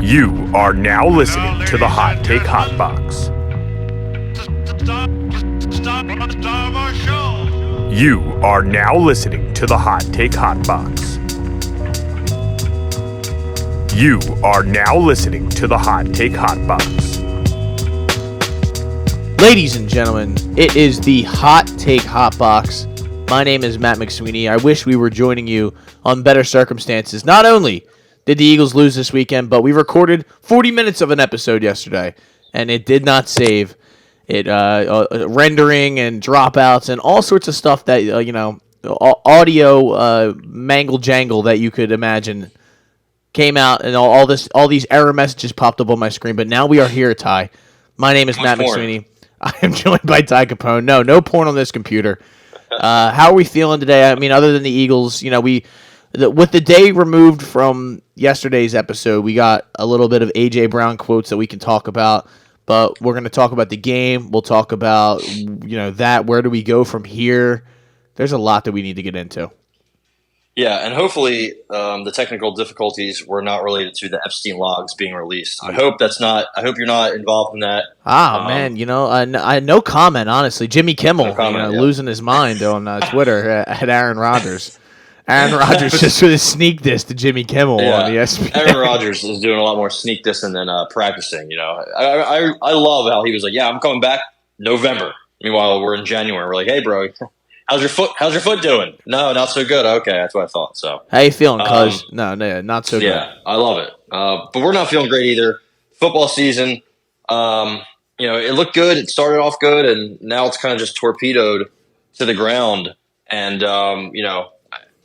You are now listening to the Hot Take Hot Box. You are now listening to the Hot Take Hot Box. You are now listening to the Hot Take Hot Box. Ladies and gentlemen, it is the Hot Take Hot Box. My name is Matt McSweeney. I wish we were joining you on better circumstances. Not only did the Eagles lose this weekend, but we recorded 40 minutes of an episode yesterday, and it did not save it. Rendering and dropouts and all sorts of stuff that, audio mangle-jangle that you could imagine came out, and all these error messages popped up on my screen. But now we are here, Ty. My name is Matt McSweeney. I am joined by Ty Capone. No porn on this computer. How are we feeling today? I mean, other than the Eagles, with the day removed from yesterday's episode, we got a little bit of A.J. Brown quotes that we can talk about, but we're going to talk about the game. We'll talk about, that. Where do we go from here? There's a lot that we need to get into. Yeah, and hopefully the technical difficulties were not related to the Epstein logs being released. I hope you're not involved in that. Man, I no comment, honestly. Jimmy Kimmel, losing his mind on Twitter at Aaron Rodgers. Aaron Rodgers just sort of sneak diss to Jimmy Kimmel on ESPN. Aaron Rodgers is doing a lot more sneak dissing than practicing. I love how he was like, "Yeah, I'm coming back November." Meanwhile, we're in January. We're like, "Hey, bro, how's your foot doing?" No, not so good. Okay, that's what I thought. So, how you feeling, cuz? No, not so good. Yeah, I love it. But we're not feeling great either. Football season, it looked good. It started off good, and now it's kind of just torpedoed to the ground. And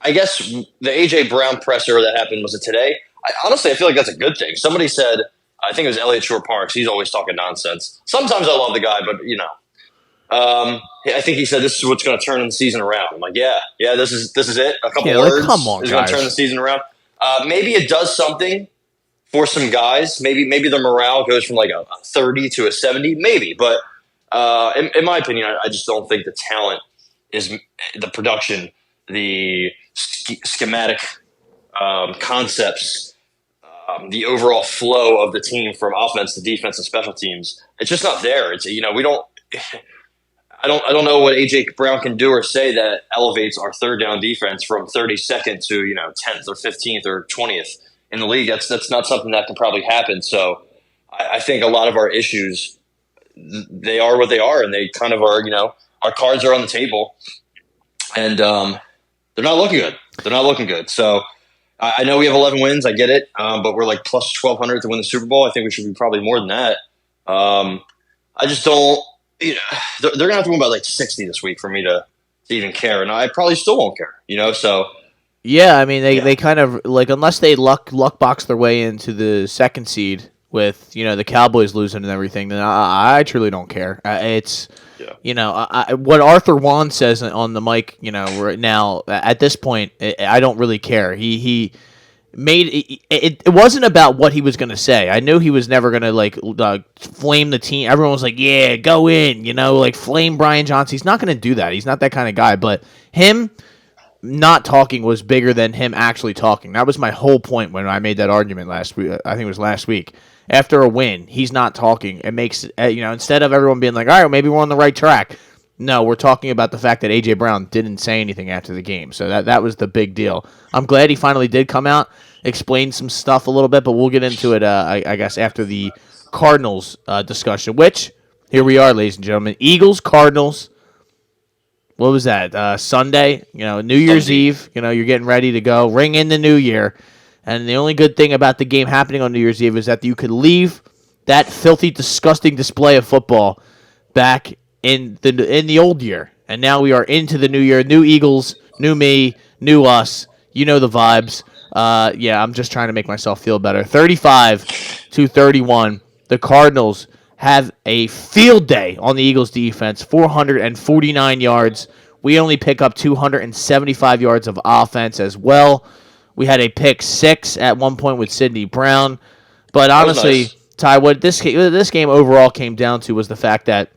I guess the A.J. Brown presser that happened, was it today? Honestly, I feel like that's a good thing. Somebody said, I think it was Elliott Shore-Parks, he's always talking nonsense. Sometimes I love the guy, but, I think he said this is what's going to turn the season around. I'm like, yeah, this is it. A couple words is going to turn the season around. Maybe it does something for some guys. Maybe the morale goes from like a 30 to a 70, maybe. But in my opinion, I just don't think the talent is the production, the schematic concepts, the overall flow of the team from offense to defense and special teams. It's just not there. It's we don't. I don't know what A.J. Brown can do or say that elevates our third down defense from 32nd to 10th or 15th or 20th in the league. That's not something that can probably happen. So I think a lot of our issues, they are what they are, and they kind of are. Our cards are on the table, and they're not looking good. They're not looking good. So I know we have 11 wins. I get it, but we're like plus 1,200 to win the Super Bowl. I think we should be probably more than that. I just don't. They're going to have to win by like 60 this week for me to even care, and I probably still won't care. So yeah, I mean they kind of like, unless they luck box their way into the second seed with the Cowboys losing and everything, then I truly don't care. It's what Arthur Wan says on the mic, right now at this point, I don't really care. He made it wasn't about what he was going to say. I knew he was never going to flame the team. Everyone was like, yeah, go in, flame Brian Johnson. He's not going to do that. He's not that kind of guy. But him not talking was bigger than him actually talking. That was my whole point when I made that argument last week. I think it was last week. After a win, he's not talking. It makes instead of everyone being like, all right, maybe we're on the right track. No, we're talking about the fact that A.J. Brown didn't say anything after the game. So that was the big deal. I'm glad he finally did come out, explain some stuff a little bit, but we'll get into it, I guess, after the Cardinals discussion, which, here we are, ladies and gentlemen. Eagles, Cardinals. What was that? Sunday, New Year's Eve. You're getting ready to go. Ring in the new year. And the only good thing about the game happening on New Year's Eve is that you could leave that filthy, disgusting display of football back in the old year. And now we are into the new year. New Eagles, new me, new us. You know the vibes. I'm just trying to make myself feel better. 35-31. The Cardinals have a field day on the Eagles defense. 449 yards. We only pick up 275 yards of offense as well. We had a pick six at one point with Sidney Brown. But honestly, nice. Ty, what this game overall came down to was the fact that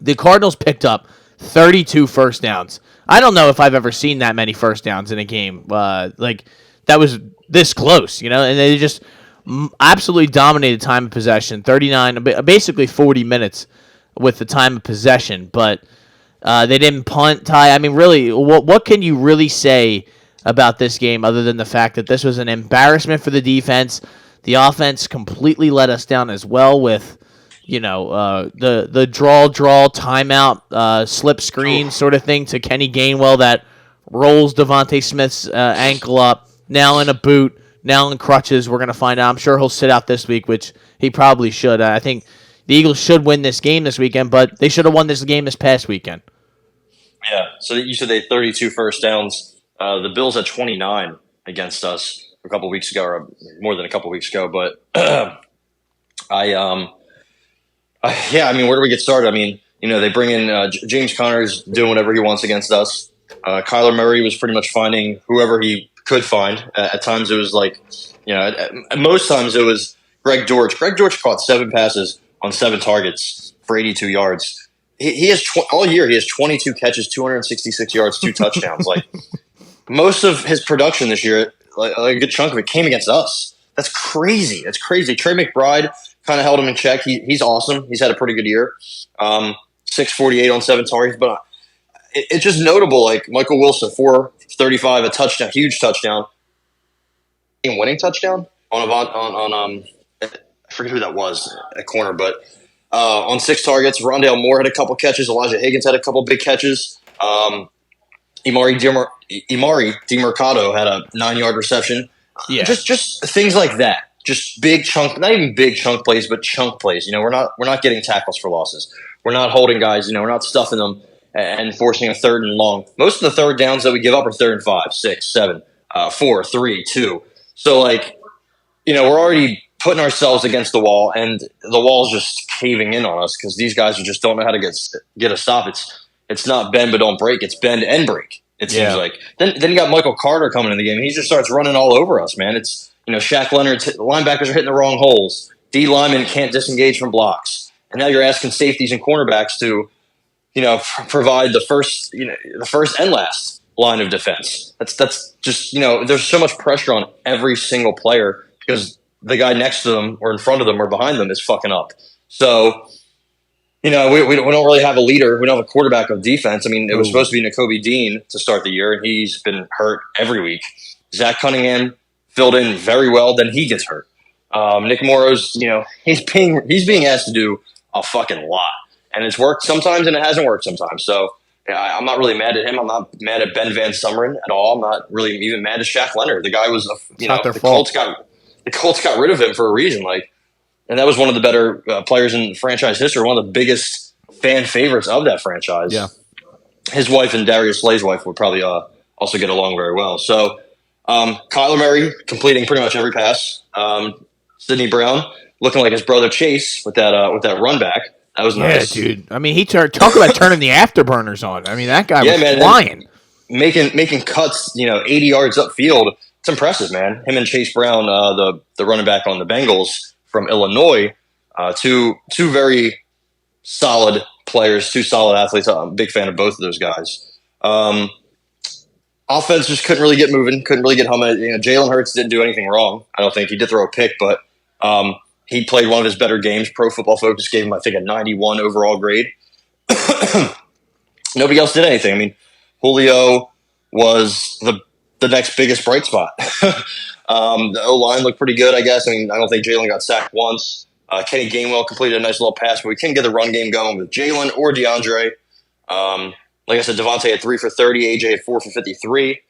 the Cardinals picked up 32 first downs. I don't know if I've ever seen that many first downs in a game. That was this close, and they just absolutely dominated time of possession, 39, basically 40 minutes with the time of possession, but they didn't punt, Ty. I mean, really, what can you really say about this game other than the fact that this was an embarrassment for the defense? The offense completely let us down as well with, the draw timeout slip screen sort of thing to Kenny Gainwell that rolls Devontae Smith's ankle up, now in a boot, now in crutches. We're going to find out. I'm sure he'll sit out this week, which he probably should. I think the Eagles should win this game this weekend, but they should have won this game this past weekend. Yeah, so you said they had 32 first downs. The Bills had 29 against us a couple weeks ago, or more than a couple weeks ago. But where do we get started? I mean, they bring in James Conner's doing whatever he wants against us. Kyler Murray was pretty much finding whoever he could find. At times it was like, most times it was Greg Dortch. Greg Dortch caught 7 passes on 7 targets for 82 yards. He has all year. He has 22 catches, 266 yards, 2 touchdowns. Like most of his production this year, like a good chunk of it came against us. That's crazy. That's crazy. Trey McBride kind of held him in check. He's awesome. He's had a pretty good year. 648 on 7 targets, but it's just notable. Like Michael Wilson, 435, a touchdown, huge touchdown, winning touchdown on I forget who that was at corner, but on 6 targets. Rondale Moore had a couple catches. Elijah Higgins had a couple big catches. Imari DiMercado had a 9-yard reception. Yeah, just things like that. Just big chunk, not even big chunk plays, but chunk plays. We're not getting tackles for losses. We're not holding guys. We're not stuffing them and forcing a 3rd and long. Most of the 3rd downs that we give up are 3rd and 5, 6, 7, 4, 3, 2. So we're already putting ourselves against the wall, and the wall's just caving in on us because these guys just don't know how to get a stop. It's not bend but don't break. It's bend and break. It seems like. Then you got Michael Carter coming in the game. He just starts running all over us, man. It's Shaq Leonard. Linebackers are hitting the wrong holes. D linemen can't disengage from blocks, and now you're asking safeties and cornerbacks to provide the first and last line of defense. That's just there's so much pressure on every single player because the guy next to them or in front of them or behind them is fucking up. So, we don't really have a leader. We don't have a quarterback of defense. I mean, it was supposed to be Nakobe Dean to start the year, and he's been hurt every week. Zach Cunningham filled in very well, then he gets hurt. Nick Morrow's, he's being asked to do a fucking lot. And it's worked sometimes and it hasn't worked sometimes. So I'm not really mad at him. I'm not mad at Ben Van Sumeren at all. I'm not really even mad at Shaq Leonard. The guy was, the Colts got rid of him for a reason. And that was one of the better players in franchise history, one of the biggest fan favorites of that franchise. Yeah. His wife and Darius Slay's wife would probably also get along very well. So Kyler Murray completing pretty much every pass. Sidney Brown looking like his brother Chase with that run back. That was nice. Yeah, dude. I mean, talk about turning the afterburners on. I mean, that guy was flying. Making cuts, 80 yards upfield. It's impressive, man. Him and Chase Brown, the running back on the Bengals from Illinois, two very solid players, 2 solid athletes. I'm a big fan of both of those guys. Offense just couldn't really get moving, couldn't really get humming. Jalen Hurts didn't do anything wrong. I don't think he did throw a pick, but he played one of his better games. Pro Football Focus gave him, I think, a 91 overall grade. Nobody else did anything. I mean, Julio was the next biggest bright spot. The O-line looked pretty good, I guess. I mean, I don't think Jalen got sacked once. Kenny Gainwell completed a nice little pass, but we couldn't get the run game going with Jalen or DeAndre. Like I said, Devontae had 3 for 30, AJ had 4 for 53.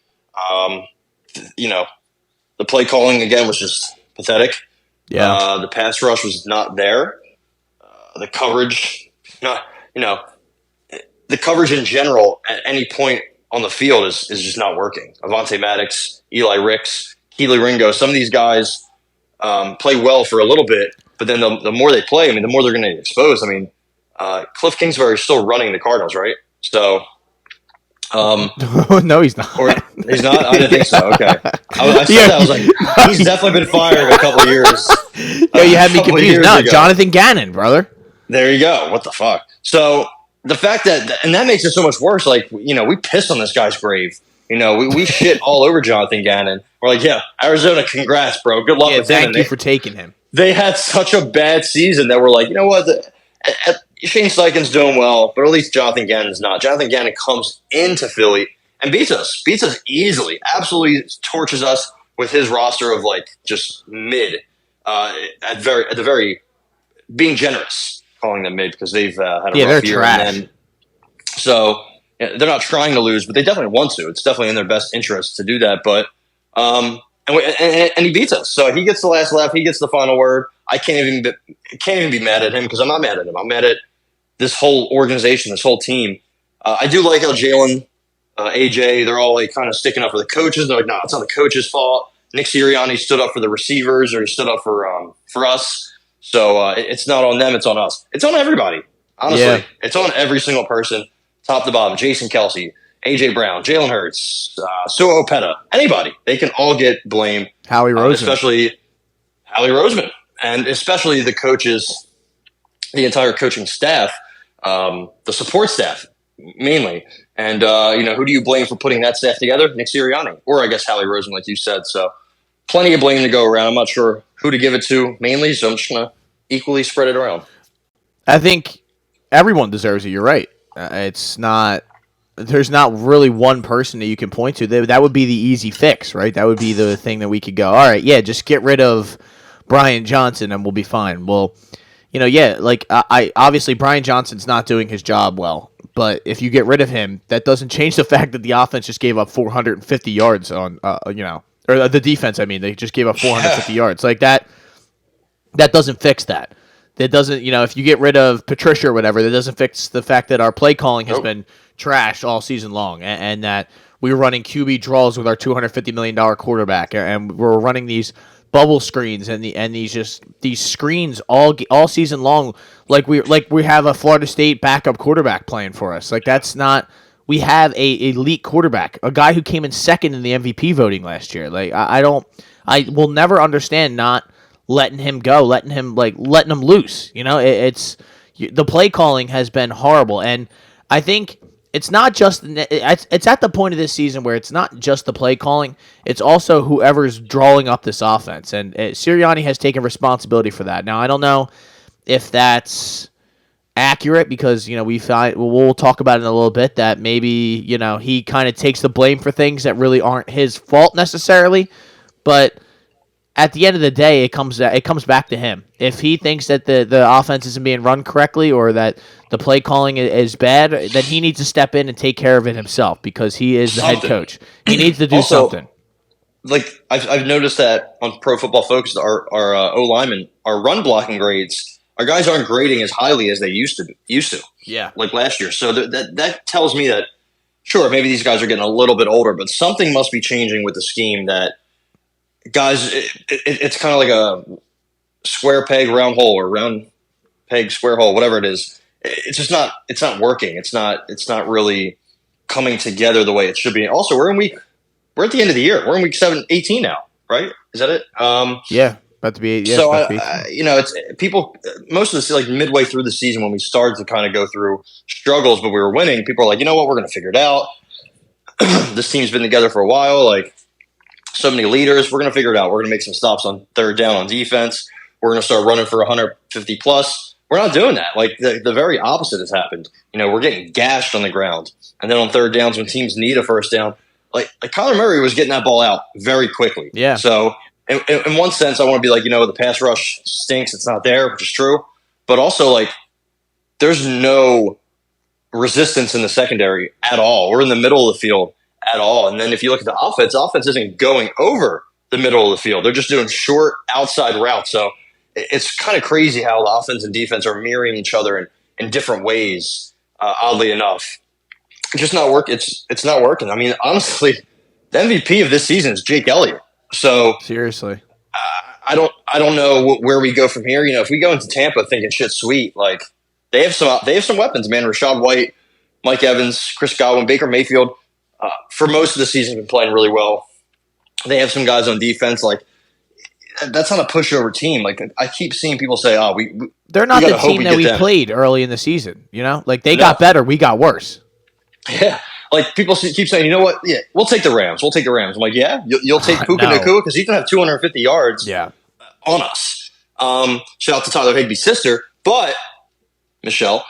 The play calling, again, was just pathetic. Yeah. The pass rush was not there. The coverage, the coverage in general at any point on the field is just not working. Avonte Maddox, Eli Ricks, Keely Ringo, some of these guys play well for a little bit, but then the more they play, the more they're going to get exposed. Cliff Kingsbury is still running the Cardinals, right? So, no, he's not. Or he's not. I didn't think so. Okay, I said that. I was like, he's definitely been fired a couple of years. Yeah, you had me confused. No, Jonathan Gannon, brother. There you go. What the fuck? So the fact that makes it so much worse. We pissed on this guy's grave we shit all over Jonathan Gannon. We're like, yeah, Arizona, congrats, bro. Good luck with him. Thank you for taking him. They had such a bad season that we're like, you know what? Shane Steichen's doing well, but at least Jonathan Gannon's not. Jonathan Gannon comes into Philly and beats us easily, absolutely torches us with his roster of like just mid, at the very being generous, calling them mid because they've had a rough year. Trash. And then, so they're not trying to lose, but they definitely want to. It's definitely in their best interest to do that. But and he beats us, so he gets the last laugh. He gets the final word. I can't even be mad at him because I'm not mad at him. I'm mad at this whole organization, this whole team. I do like how Jalen, AJ, they're all like kind of sticking up for the coaches. They're like, no, it's not the coach's fault. Nick Sirianni stood up for the receivers, or he stood up for us. So it's not on them; it's on us. It's on everybody. Honestly, It's on every single person, top to bottom. Jason Kelsey, AJ Brown, Jalen Hurts, Sua Opeta, anybody. They can all get blame. Howie Roseman, especially Howie Roseman, and especially the coaches, the entire coaching staff, the support staff mainly. And who do you blame for putting that staff together? Nick Sirianni, or I guess Howie Roseman, like you said. So plenty of blame to go around. I'm not sure who to give it to mainly, so I'm just gonna equally spread it around. I think everyone deserves it. You're right. It's not. There's not really one person that you can point to. That would be the easy fix, right? That would be the thing that we could go, all right, yeah, just get rid of Brian Johnson and we'll be fine. Well, like I obviously Brian Johnson's not doing his job well, but if you get rid of him, that doesn't change the fact that the offense just gave up 450 yards on, or the defense. I mean, they just gave up 450 yards like that. That doesn't fix that. That doesn't, if you get rid of Patricia or whatever, that doesn't fix the fact that our play calling has been trash all season long, and that we were running QB draws with our $250 million quarterback, and we're running these bubble screens and these screens all season long, like we have a Florida State backup quarterback playing for us. Like that's not. We have a elite quarterback, a guy who came in second in the MVP voting last year. Like I will never understand not letting him go, letting him loose. It's the play calling has been horrible, and I think it's not just it's at the point of this season where it's not just the play calling, it's also whoever's drawing up this offense, and Sirianni has taken responsibility for that. Now I don't know if that's accurate because we'll talk about it in a little bit that maybe he kind of takes the blame for things that really aren't his fault necessarily, but at the end of the day, it comes back to him. If he thinks that the offense isn't being run correctly or that the play calling is bad, then he needs to step in and take care of it himself because he is the head coach. He needs to do something. Like I've noticed that on Pro Football Focus, our O linemen, our run blocking grades, our guys aren't grading as highly as they used to. Yeah, like last year. So that tells me that sure, maybe these guys are getting a little bit older, but something must be changing with the scheme that. Guys, it's kind of like a square peg, round hole, or round peg, square hole, whatever it is. It's just not. It's not working. It's not really coming together the way it should be. Also, we're at the end of the year. We're in week 18 now, right? Is that it? Yeah, about to be 8. Yeah, so it's people. Most of this, like midway through the season, when we started to kind of go through struggles, but we were winning. People are like, you know what? We're going to figure it out. This team's been together for a while. Like. So many leaders. We're going to figure it out. We're going to make some stops on third down on defense. We're going to start running for 150 plus. We're not doing that. Like the very opposite has happened. We're getting gashed on the ground. And then on third downs when teams need a first down, like Kyler Murray was getting that ball out very quickly. Yeah. So in one sense, I want to be like, the pass rush stinks. It's not there, which is true. But also like there's no resistance in the secondary at all. We're in the middle of the field. At all. And then if you look at the offense isn't going over the middle of the field. They're just doing short outside routes. So it's kind of crazy how the offense and defense are mirroring each other in different ways, oddly enough. It's just not work. It's not working. I mean, honestly, the MVP of this season is Jake Elliott. So seriously, I don't know where we go from here. If we go into Tampa thinking shit's sweet, like they have some weapons, man. Rashad White, Mike Evans, Chris Godwin, Baker Mayfield. For most of the season, been playing really well. They have some guys on defense. Like that's not a pushover team. Like I keep seeing people say, "Oh, they're not the team that we played early in the season." Like they got better, we got worse. Yeah, like people keep saying, you know what? Yeah, we'll take the Rams. We'll take the Rams. I'm like, yeah, you'll take Puka No. Nacua because he's gonna have 250 yards Yeah. on us. Shout out to Tyler Higbee's sister, but Michelle.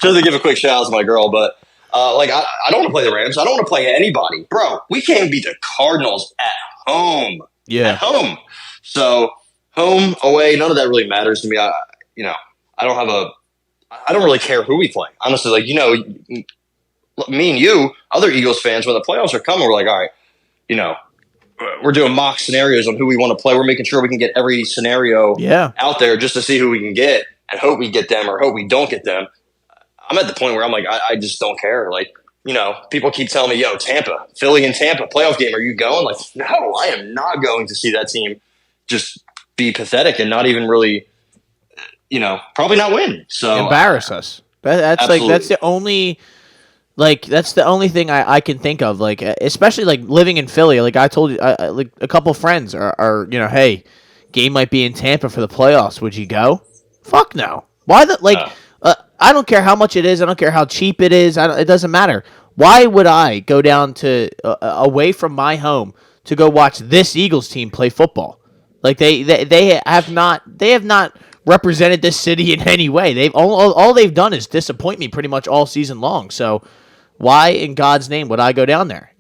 Just to give a quick shout out to my girl, but I don't want to play the Rams. I don't want to play anybody, bro. We can't beat the Cardinals at home. Yeah. At home. So home, away, none of that really matters to me. I don't really care who we play. Honestly, like, me and you, other Eagles fans, when the playoffs are coming, we're like, all right, we're doing mock scenarios on who we want to play. We're making sure we can get every scenario out there just to see who we can get and hope we get them or hope we don't get them. I'm at the point where I'm like, I just don't care. Like, people keep telling me, Tampa, Philly and Tampa, playoff game, are you going? Like, no, I am not going to see that team just be pathetic and not even really, probably not win. So embarrass us. That's absolutely. That's the only thing I can think of. Like, especially like living in Philly. Like I told you, like a couple friends are hey, game might be in Tampa for the playoffs. Would you go? Fuck no. Why I don't care how much it is. I don't care how cheap it is. It doesn't matter. Why would I go down to away from my home to go watch this Eagles team play football? Like they have not represented this city in any way. They've all they've done is disappoint me pretty much all season long. So why in God's name would I go down there?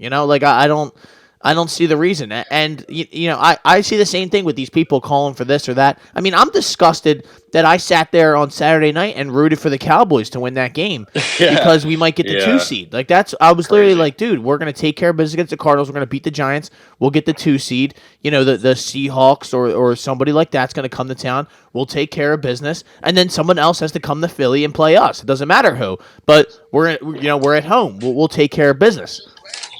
I don't see the reason. And, I see the same thing with these people calling for this or that. I mean, I'm disgusted that I sat there on Saturday night and rooted for the Cowboys to win that game because we might get the 2 seed. Like, I was literally like, dude, we're going to take care of business against the Cardinals. We're going to beat the Giants. We'll get the 2 seed. The Seahawks or somebody like that's going to come to town. We'll take care of business. And then someone else has to come to Philly and play us. It doesn't matter who. But we're at home. We'll take care of business.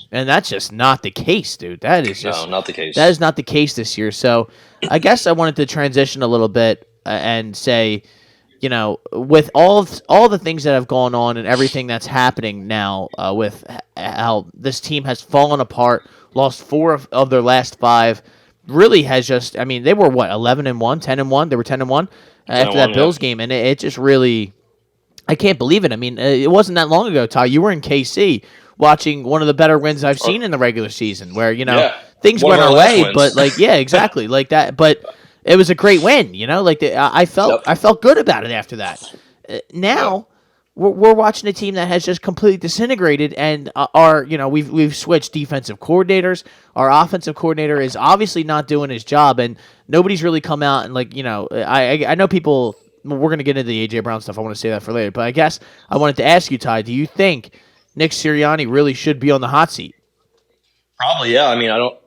And that's just not the case, dude. That is just not the case. That is not the case this year. So I guess I wanted to transition a little bit and say, with all the things that have gone on and everything that's happening now with how this team has fallen apart, lost 4 of their last 5, really has just, I mean, they were, 11-1, 10-1? They were 10-1 after that Bills game. And it just really, I can't believe it. I mean, it wasn't that long ago, Ty. You were in KC watching one of the better wins I've seen in the regular season where, things went our way, but exactly like that. But it was a great win, I felt good about it after that. Now we're watching a team that has just completely disintegrated and we've switched defensive coordinators. Our offensive coordinator is obviously not doing his job and nobody's really come out and I know people, we're going to get into the AJ Brown stuff. I want to say that for later, but I guess I wanted to ask you, Ty, do you think Nick Sirianni really should be on the hot seat? Probably, yeah. I mean, I don't,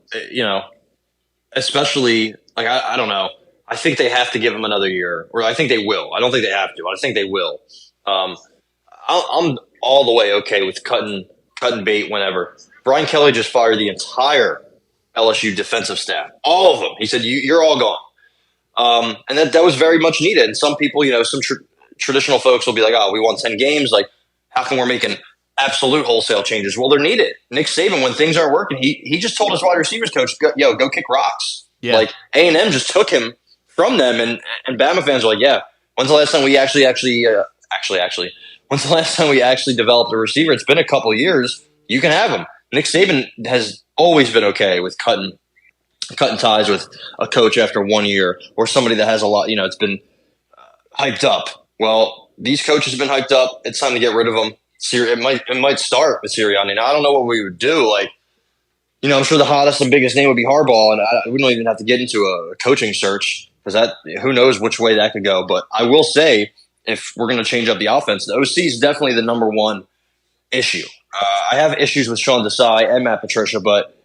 especially, I don't know. I think they have to give him another year, or I think they will. I don't think they have to. I think they will. I'm all the way okay with cutting bait whenever. Brian Kelly just fired the entire LSU defensive staff, all of them. He said, you're all gone. And that was very much needed. And some people, some traditional folks will be like, oh, we won 10 games. Like, how come we're making absolute wholesale changes? Well, they're needed. Nick Saban, when things aren't working, he just told his wide receivers coach, go kick rocks. Yeah. Like, A&M just took him from them, and Bama fans are like, yeah, when's the last time we actually when's the last time we actually developed a receiver? It's been a couple of years. You can have him. Nick Saban has always been okay with cutting ties with a coach after 1 year or somebody that has a lot, it's been hyped up. Well, these coaches have been hyped up. It's time to get rid of them. It might start with Sirianni. Now, I don't know what we would do. I'm sure the hottest and biggest name would be Harbaugh, and we don't even have to get into a coaching search because who knows which way that could go. But I will say, if we're going to change up the offense, the OC is definitely the number one issue. I have issues with Sean Desai and Matt Patricia, but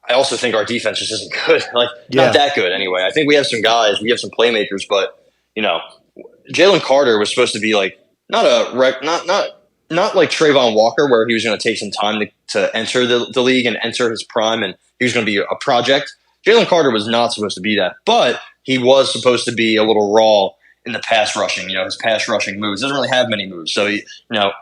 I also think our defense just isn't good. Not that good anyway. I think we have some guys, we have some playmakers, but Jalen Carter was supposed to be not like Trayvon Walker, where he was going to take some time to enter the league and enter his prime, and he was going to be a project. Jalen Carter was not supposed to be that, but he was supposed to be a little raw in the pass rushing. His pass rushing moves. Doesn't really have many moves. So,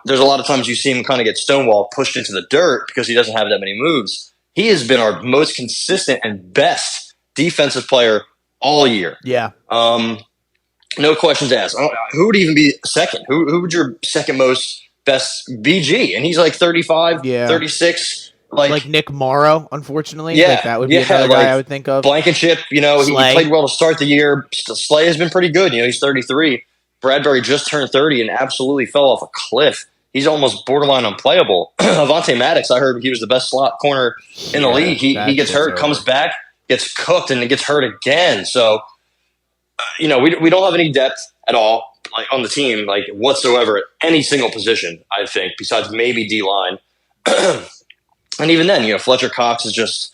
there's a lot of times you see him kind of get stonewalled, pushed into the dirt because he doesn't have that many moves. He has been our most consistent and best defensive player all year. Yeah. No questions asked. Who would even be second? Who would your second most best BG, and he's like 35, Yeah. 36. Like Nick Morrow, unfortunately. Yeah, Like that would be another guy I would think of. Blankenship, you know, he Slay. played well to start the year. Slay has been pretty good. You know, he's 33. Bradbury just turned 30 and absolutely fell off a cliff. He's almost borderline unplayable. Avonte Maddox, I heard he was the best slot corner in the league. He gets hurt, comes back, gets cooked, and then gets hurt again. So, you know, we don't have any depth at all, like on the team, like whatsoever at any single position, I think, besides maybe D-line. And even then, you know, Fletcher Cox is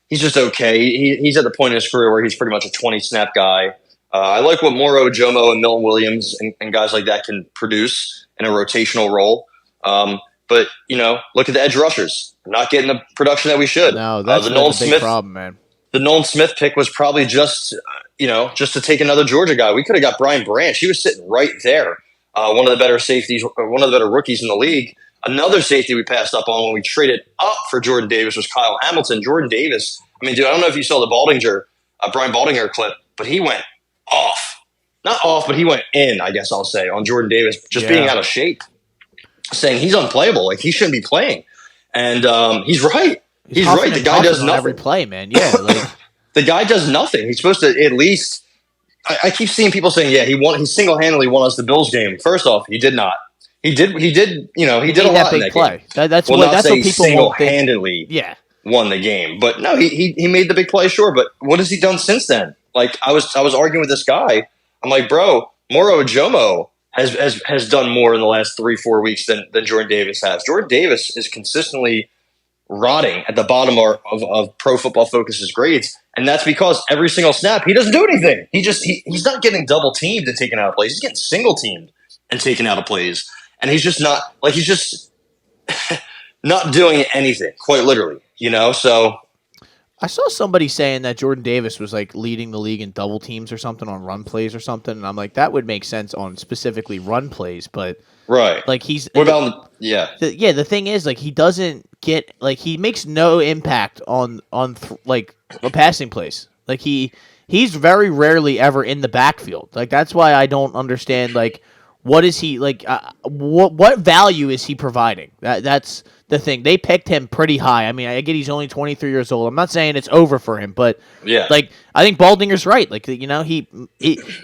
he's just okay. He's at the point in his career where he's pretty much a 20-snap guy. I like what Moro Jomo and Milton Williams and guys like that can produce in a rotational role. But, you know, look at the edge rushers. We're not getting the production that we should. No, that's the big problem, man. The Nolan Smith pick was probably just to take another Georgia guy. We could have got Brian Branch. He was sitting right there. One of the better safeties, one of the better rookies in the league. Another safety we passed up on when we traded up for Jordan Davis was Kyle Hamilton. Jordan Davis, I mean, dude, I don't know if you saw the Brian Baldinger clip, but he went off. Not off, but he went in, I guess I'll say, on Jordan Davis just being out of shape, saying he's unplayable, like he shouldn't be playing. And he's right. He's right. The guy does nothing. Every play, man. Yeah, like the guy does nothing. He's supposed to at least. I keep seeing people saying, "Yeah, he single-handedly won us the Bills game." First off, he did not. He did. You know, he did a lot in that play. Game. That's what people single-handedly won the game, but no, he made the big play, sure. But what has he done since then? Like I was arguing with this guy. I'm like, bro, Moro Jomo has done more in the last 3-4 weeks than Jordan Davis has. Jordan Davis is consistently rotting at the bottom of Pro Football Focus's grades, and that's because every single snap he doesn't do anything. He's not getting double teamed and taken out of plays. He's getting single teamed and taken out of plays, and he's just not not doing anything, quite literally. You know, so. I saw somebody saying that Jordan Davis was like leading the league in double teams or something on run plays or something, and I'm like, that would make sense on specifically run plays, but right, like he's what about the thing is, like, he doesn't get, like, he makes no impact on like the passing plays. Like he's very rarely ever in the backfield. Like that's why I don't understand, like, what is he like? What value is he providing? That's the thing. They picked him pretty high. I mean, I get he's only 23 years old. I'm not saying it's over for him, but like, I think Baldinger's right. Like, you know, he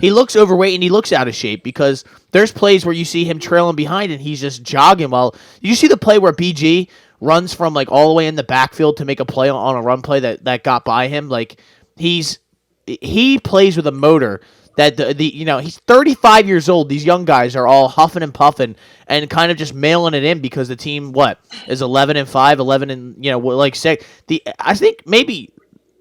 looks overweight and he looks out of shape because there's plays where you see him trailing behind and he's just jogging. While you see the play where BG runs from like all the way in the backfield to make a play on a run play that got by him. Like he plays with a motor. That he's 35 years old. These young guys are all huffing and puffing and kind of just mailing it in because the team is 11-5, 11 and 6. I think maybe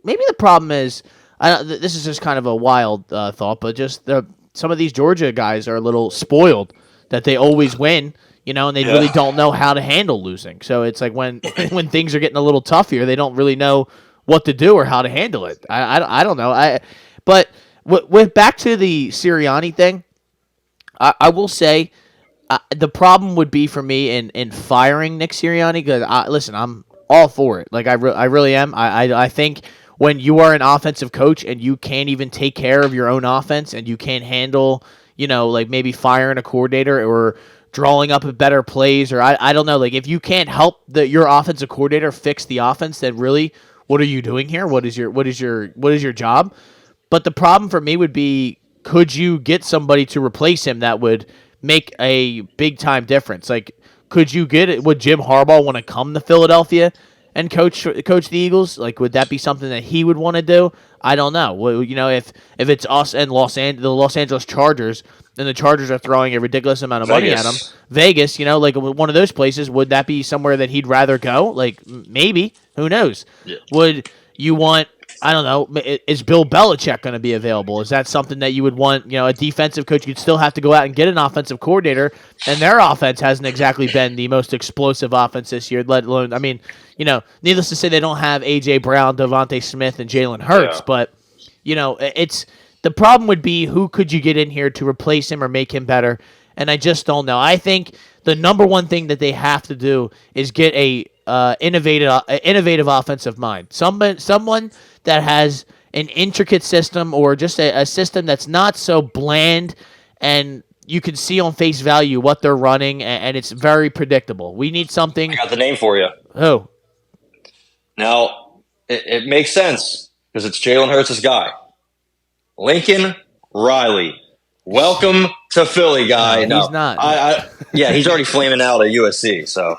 the problem is, this is just kind of a wild thought, but just some of these Georgia guys are a little spoiled that they always win, and they really don't know how to handle losing. So it's like when things are getting a little tough here, they don't really know what to do or how to handle it. I don't know. But. With back to the Sirianni thing, I will say the problem would be for me in firing Nick Sirianni because listen, I'm all for it. Like I really am. I think when you are an offensive coach and you can't even take care of your own offense and you can't handle, like maybe firing a coordinator or drawing up a better plays or I don't know, like if you can't help your offensive coordinator fix the offense, then really, what are you doing here? What is your job? But the problem for me would be, could you get somebody to replace him that would make a big-time difference? Like, would Jim Harbaugh want to come to Philadelphia and coach the Eagles? Like, would that be something that he would want to do? I don't know. Well, if it's us and the Los Angeles Chargers, and the Chargers are throwing a ridiculous amount of money at him, Vegas, like one of those places, would that be somewhere that he'd rather go? Like, maybe. Who knows? Yeah. Would you want... I don't know. Is Bill Belichick going to be available? Is that something that you would want? A defensive coach, you'd still have to go out and get an offensive coordinator, and their offense hasn't exactly been the most explosive offense this year. Let alone, I mean, needless to say, they don't have A.J. Brown, Devontae Smith, and Jalen Hurts. Yeah. But it's the problem would be, who could you get in here to replace him or make him better? And I just don't know. I think the number one thing that they have to do is get a innovative offensive mind. Someone that has an intricate system or just a system that's not so bland and you can see on face value what they're running, and it's very predictable. We need something. I got the name for you. Oh, Now, it makes sense because it's Jalen Hurts' guy. Lincoln Riley. Welcome to Philly, guy. no, he's not. Yeah, he's already flaming out at USC, so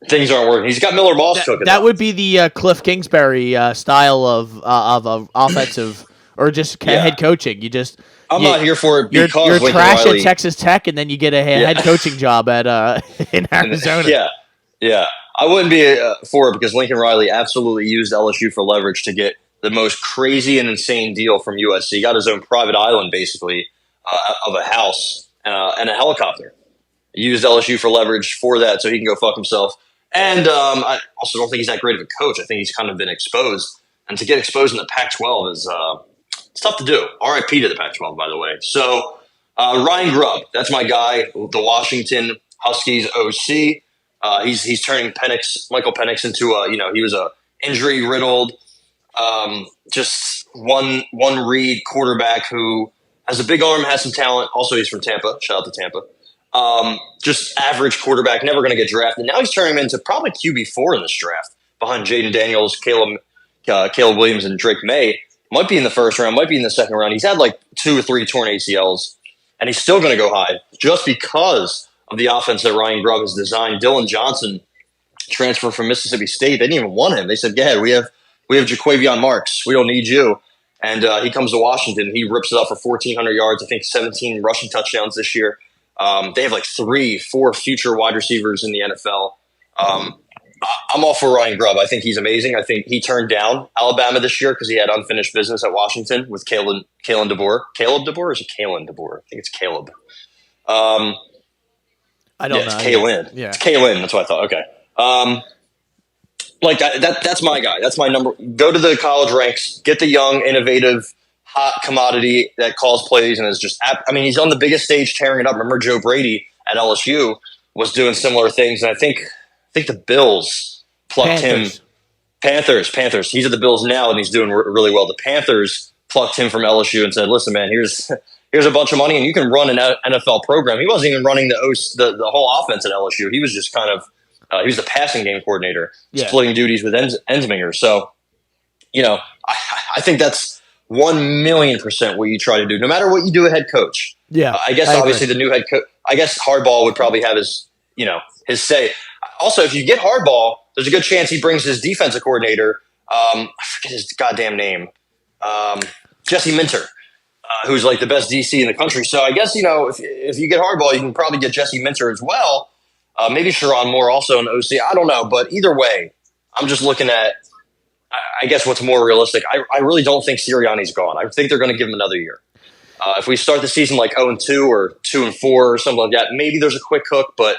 things aren't working. He's got Miller Moss cooking. That would be the Cliff Kingsbury style of offensive or just head coaching. I'm not here for it because you're Lincoln trash Riley, at Texas Tech, and then you get a head coaching job at in Arizona. Yeah. I wouldn't be for it because Lincoln Riley absolutely used LSU for leverage to get the most crazy and insane deal from USC. He got his own private island, basically, of a house and a helicopter. He used LSU for leverage for that so he can go fuck himself. And I also don't think he's that great of a coach. I think he's kind of been exposed. And to get exposed in the Pac-12 is it's tough to do. RIP to the Pac-12, by the way. So Ryan Grubb, that's my guy, the Washington Huskies OC. He's turning Michael Penix into he was a injury riddled, just one read quarterback who has a big arm, has some talent. Also, he's from Tampa. Shout out to Tampa. Just average quarterback, never going to get drafted. Now he's turning him into probably QB4 in this draft behind Jaden Daniels, Caleb Williams, and Drake May. Might be in the first round, might be in the second round. He's had like 2 or 3 torn ACLs, and he's still going to go high just because of the offense that Ryan Grubb has designed. Dylan Johnson transferred from Mississippi State. They didn't even want him. They said, "Go ahead, we have Jaquavion Marks. We don't need you." And he comes to Washington. He rips it up for 1,400 yards. I think 17 rushing touchdowns this year. They have like 3-4 future wide receivers in the NFL. I'm all for Ryan Grubb. I think he's amazing. I think he turned down Alabama this year because he had unfinished business at Washington with Kalen DeBoer. Caleb DeBoer or is it Kalen DeBoer? I think it's Caleb. I don't know. It's Kalen. Yeah. It's Kalen. That's what I thought. Okay. That's my guy. That's my number. Go to the college ranks. Get the young, innovative, hot commodity that calls plays and is just. He's on the biggest stage, tearing it up. Remember Joe Brady at LSU was doing similar things, and I think the Bills plucked him. Panthers. He's at the Bills now, and he's doing really well. The Panthers plucked him from LSU and said, "Listen, man, here's a bunch of money, and you can run an NFL program." He wasn't even running the whole offense at LSU. He was just kind of he was the passing game coordinator, splitting duties with Ensminger. So, I think that's 1,000,000% what you try to do, no matter what you do, a head coach. Yeah, I guess obviously the new head coach. I guess Hardball would probably have his say. Also, if you get Hardball, there's a good chance he brings his defensive coordinator. I forget his goddamn name. Jesse Minter, who's like the best DC in the country. So I guess, if you get Hardball, you can probably get Jesse Minter as well. Maybe Sharon Moore also in OC. I don't know. But either way, I'm just looking at, I guess, what's more realistic. I really don't think Sirianni's gone. I think they're going to give him another year. If we start the season like 0-2 or 2-4 or something like that, maybe there's a quick hook, but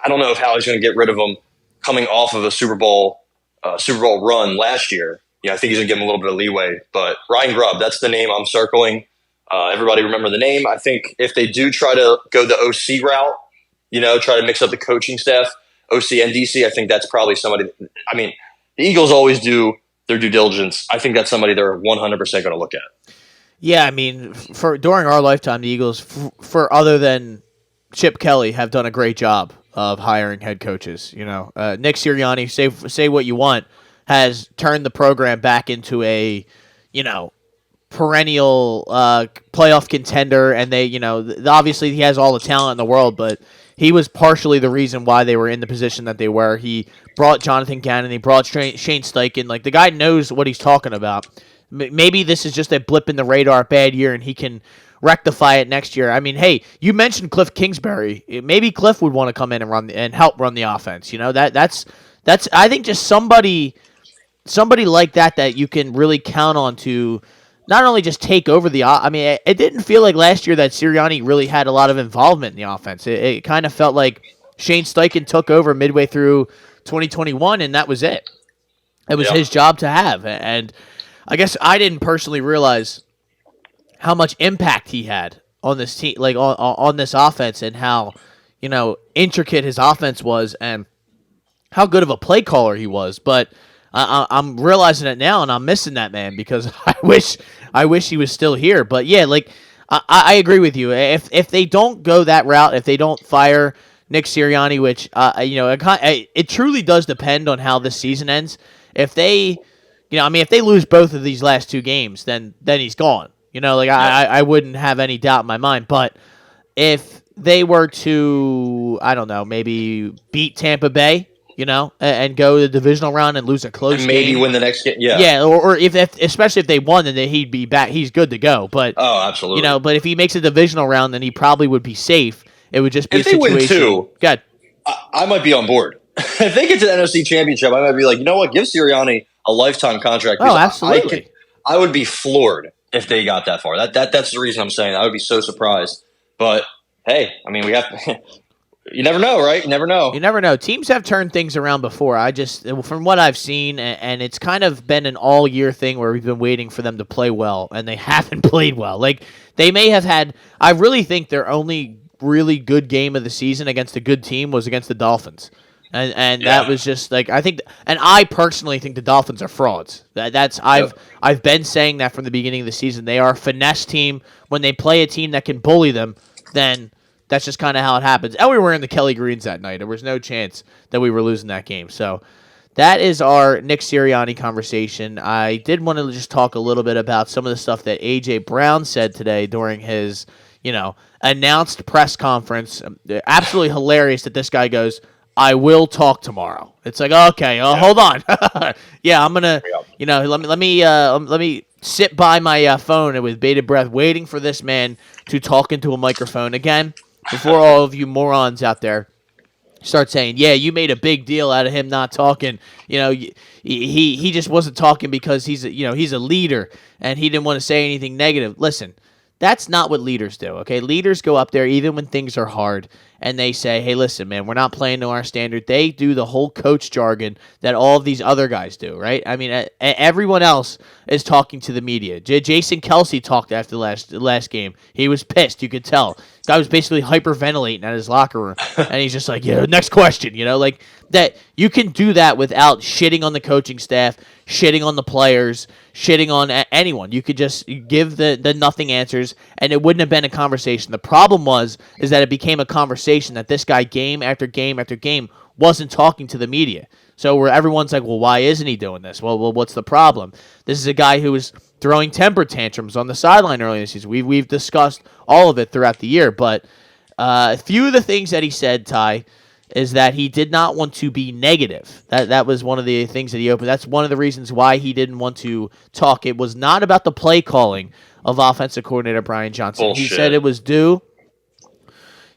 I don't know if Howie's going to get rid of him coming off of a Super Bowl run last year. I think he's going to give him a little bit of leeway. But Ryan Grubb, that's the name I'm circling. Everybody remember the name. I think if they do try to go the OC route, try to mix up the coaching staff, OC and DC, I think that's probably somebody. The Eagles always do their due diligence. I think that's somebody they're 100% going to look at. Yeah, for during our lifetime, the Eagles, for other than Chip Kelly, have done a great job of hiring head coaches. Nick Sirianni, say what you want, has turned the program back into a, perennial playoff contender, and they, obviously he has all the talent in the world, but he was partially the reason why they were in the position that they were. He brought Jonathan Gannon, he brought Shane Steichen. Like, the guy knows what he's talking about. Maybe this is just a blip in the radar, bad year, and he can rectify it next year. Hey, you mentioned Cliff Kingsbury. Maybe Cliff would want to come in and help run the offense. That's I think just somebody like that you can really count on to not only just take over the. It didn't feel like last year that Sirianni really had a lot of involvement in the offense. It kind of felt like Shane Steichen took over midway through 2021, and that was it. It was his job to have, and I guess I didn't personally realize how much impact he had on this team, like on this offense, and how intricate his offense was, and how good of a play caller he was. But I'm realizing it now, and I'm missing that man because I wish he was still here. But yeah, I agree with you. If they don't go that route, if they don't fire Nick Sirianni, which it truly does depend on how this season ends. If they, if they lose both of these last two games, then he's gone. I wouldn't have any doubt in my mind. But if they were to, I don't know, maybe beat Tampa Bay, and go the divisional round and lose a close and maybe game. win the next game. Yeah. Yeah, or if especially if they won, then he'd be back. He's good to go. But absolutely. But if he makes a divisional round, then he probably would be safe. It would just be if a situation. If they win two, good. I might be on board. If they get to the NFC Championship, I might be like, you know what? Give Sirianni a lifetime contract. Oh, absolutely. I would be floored if they got that far. That's the reason I'm saying I would be so surprised. But hey, I mean, we have. You never know, right? You never know. You never know. Teams have turned things around before. From what I've seen, and it's kind of been an all-year thing where we've been waiting for them to play well, and they haven't played well. Like, they may have had – I really think their only really good game of the season against a good team was against the Dolphins. And that was just, like, I think – and I personally think the Dolphins are frauds. I've been saying that from the beginning of the season. They are a finesse team. When they play a team that can bully them, then – that's just kind of how it happens. And we were in the Kelly Greens that night. There was no chance that we were losing that game. So that is our Nick Sirianni conversation. I did want to just talk a little bit about some of the stuff that A.J. Brown said today during his, announced press conference. Absolutely hilarious that this guy goes, I will talk tomorrow. It's like, okay, hold on. Yeah, I'm going to, let me sit by my phone and with bated breath waiting for this man to talk into a microphone again. Before all of you morons out there start saying, yeah, you made a big deal out of him not talking. He just wasn't talking because he's a leader and he didn't want to say anything negative. Listen, that's not what leaders do, okay? Leaders go up there even when things are hard and they say, hey, listen, man, we're not playing to our standard. They do the whole coach jargon that all of these other guys do, right? I mean, everyone else is talking to the media. Jason Kelsey talked after the last game. He was pissed. You could tell. Guy was basically hyperventilating at his locker room. And he's just like, yeah, next question, like that. You can do that without shitting on the coaching staff, shitting on the players, shitting on anyone. You could just give the nothing answers, and it wouldn't have been a conversation. The problem is that it became a conversation that this guy game after game after game wasn't talking to the media. So where everyone's like, well, why isn't he doing this? Well, what's the problem? This is a guy who was throwing temper tantrums on the sideline earlier this season. We've discussed all of it throughout the year, but a few of the things that he said, Ty, is that he did not want to be negative. That was one of the things that he opened. That's one of the reasons why he didn't want to talk. It was not about the play calling of offensive coordinator Brian Johnson. Bullshit. He said it was due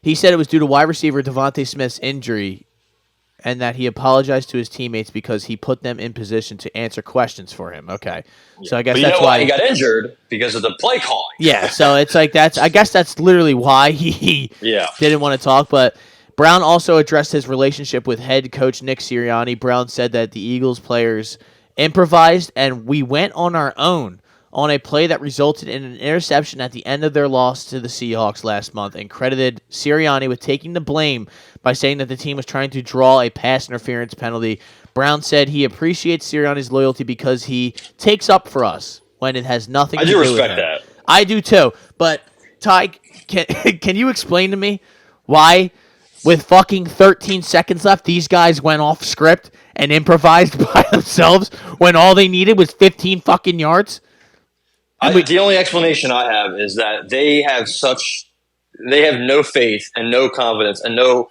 to wide receiver Devontae Smith's injury, and that he apologized to his teammates because he put them in position to answer questions for him. Okay, so I guess that's why he got injured, because of the play calling. Yeah, so it's like I guess that's literally why he didn't want to talk. But Brown also addressed his relationship with head coach Nick Sirianni. Brown said that the Eagles players improvised, and we went on our own on a play that resulted in an interception at the end of their loss to the Seahawks last month, and credited Sirianni with taking the blame by saying that the team was trying to draw a pass interference penalty. Brown said he appreciates Sirianni's loyalty because he takes up for us when it has nothing to do with him. I do respect that. I do too. But, Ty, can you explain to me why, with fucking 13 seconds left, these guys went off script and improvised by themselves when all they needed was 15 fucking yards? The only explanation I have is that they have no faith and no confidence and no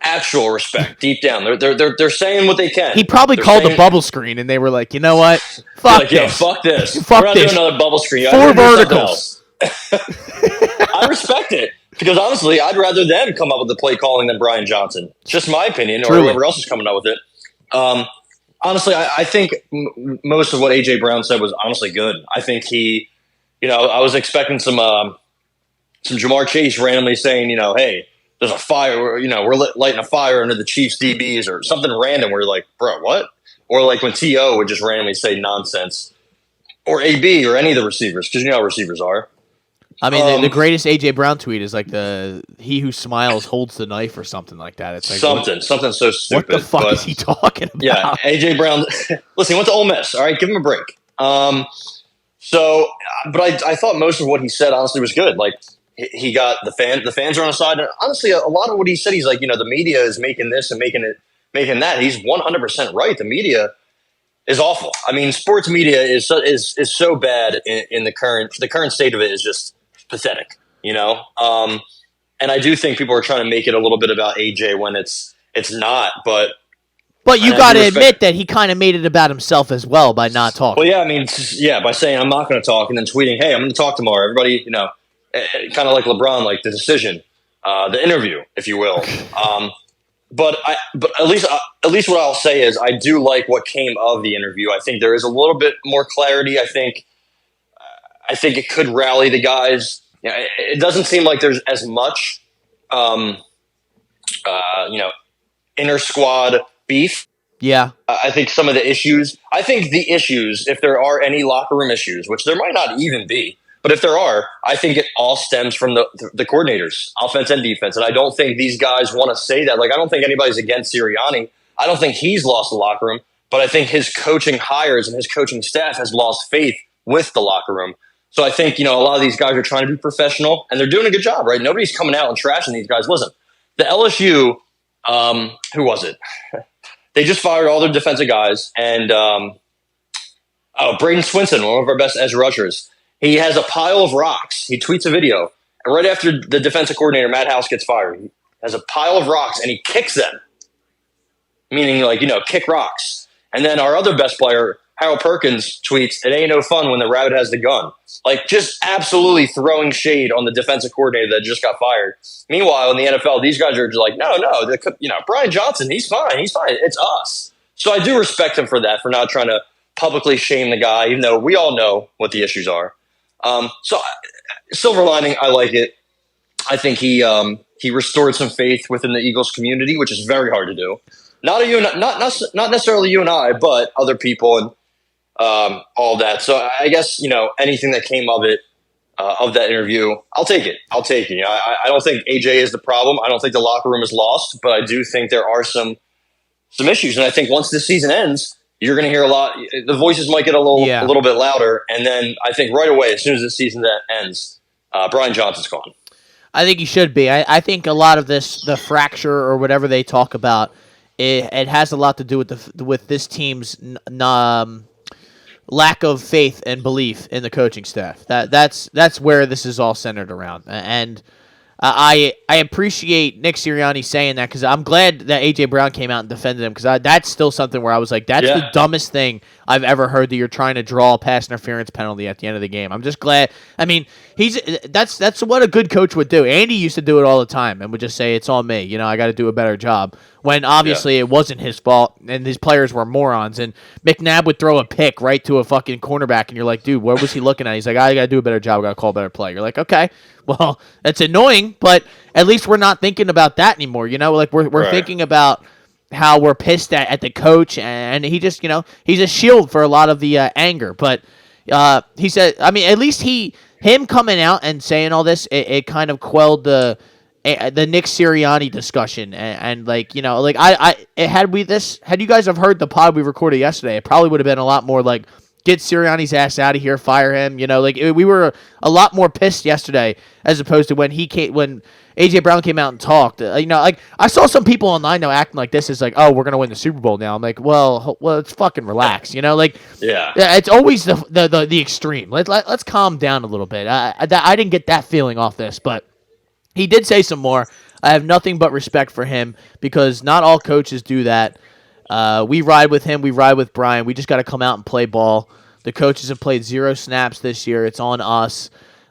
actual respect deep down. They're saying what they can. He probably called a bubble screen, and they were like, you know what? Fuck this. Yeah, fuck this. Fuck We're not this. doing another bubble screen. 4 verticals. I respect it, because honestly, I'd rather them come up with the play calling than Brian Johnson. It's just my opinion, or whoever else is coming up with it. Honestly, I think most of what A.J. Brown said was honestly good. I think he, I was expecting some Jamar Chase randomly saying, hey, there's a fire, we're lighting a fire under the Chiefs DBs, or something random where you're like, bro, what? Or like when T.O. would just randomly say nonsense, or A.B. or any of the receivers, because you know how receivers are. I mean, the greatest A.J. Brown tweet is like he who smiles holds the knife or something like that. It's like something so stupid. What the fuck is he talking about? Yeah, A.J. Brown. Listen, he went to Ole Miss. All right, give him a break. So, but I thought most of what he said honestly was good. Like he got the fans are on his side. And honestly, a lot of what he said, he's like, the media is making this and making that. He's 100% right. The media is awful. I mean, sports media is so bad in the current state of it is just pathetic. And I do think people are trying to make it a little bit about AJ when it's not. But you got to admit that he kind of made it about himself as well by not talking. Well, yeah, I mean, by saying I'm not going to talk and then tweeting, hey, I'm going to talk tomorrow. Everybody, kind of like LeBron, like the decision, the interview, if you will. But at least what I'll say is I do like what came of the interview. I think there is a little bit more clarity. I think it could rally the guys. It doesn't seem like there's as much, inter squad beef. Yeah. I think some of the issues, if there are any locker room issues, which there might not even be, but if there are, I think it all stems from the coordinators, offense and defense. And I don't think these guys want to say that. Like, I don't think anybody's against Sirianni. I don't think he's lost the locker room, but I think his coaching hires and his coaching staff has lost faith with the locker room. So I think, a lot of these guys are trying to be professional and they're doing a good job, right? Nobody's coming out and trashing these guys. Listen, the LSU, who was it? They just fired all their defensive guys. And, Braden Swinson, one of our best edge rushers, he has a pile of rocks. He tweets a video. And right after the defensive coordinator, Matt House, gets fired, he has a pile of rocks and he kicks them. Meaning, kick rocks. And then our other best player, Harold Perkins, tweets, "It ain't no fun when the rabbit has the gun." Like, just absolutely throwing shade on the defensive coordinator that just got fired. Meanwhile, in the NFL, these guys are just like, no, Brian Johnson, he's fine. It's us. So I do respect him for that, for not trying to publicly shame the guy, even though we all know what the issues are. So silver lining, I like it. I think he restored some faith within the Eagles community, which is very hard to do. Not necessarily you and I, but other people and all that. So I guess, anything that came of it, of that interview, I'll take it. I don't think AJ is the problem. I don't think the locker room is lost, but I do think there are some issues. And I think once this season ends, you're going to hear a lot. The voices might get a little bit louder. And then I think right away, as soon as the season ends, Brian Johnson's gone. I think he should be. I think a lot of this, the fracture or whatever they talk about, it has a lot to do with this team's lack of faith and belief in the coaching staff. That's where this is all centered around. And I appreciate Nick Sirianni saying that, because I'm glad that A.J. Brown came out and defended him, because that's still something where I was like, that's the dumbest thing I've ever heard, that you're trying to draw a pass interference penalty at the end of the game. I'm just glad. I mean, that's what a good coach would do. Andy used to do it all the time and would just say, it's on me. I got to do a better job. When obviously it wasn't his fault and his players were morons. And McNabb would throw a pick right to a fucking cornerback, and you're like, dude, what was he looking at? He's like, I got to do a better job. I got to call a better play. You're like, okay, well, that's annoying, but at least we're not thinking about that anymore. Like we're thinking about how we're pissed at the coach, and he just, he's a shield for a lot of the anger. But he said, I mean, at least him coming out and saying all this, it kind of quelled the Nick Sirianni discussion, and like, had you guys have heard the pod we recorded yesterday, it probably would have been a lot more like, get Sirianni's ass out of here, fire him. We were a lot more pissed yesterday as opposed to when AJ Brown came out and talked. Like, I saw some people online now acting like this is like, oh, we're gonna win the Super Bowl now. I'm like, well, let's fucking relax. It's always the extreme. Let's calm down a little bit. I didn't get that feeling off this, but he did say some more. I have nothing but respect for him, because not all coaches do that. We ride with him. We ride with Brian. We just got to come out and play ball. The coaches have played 0 snaps this year. It's on us.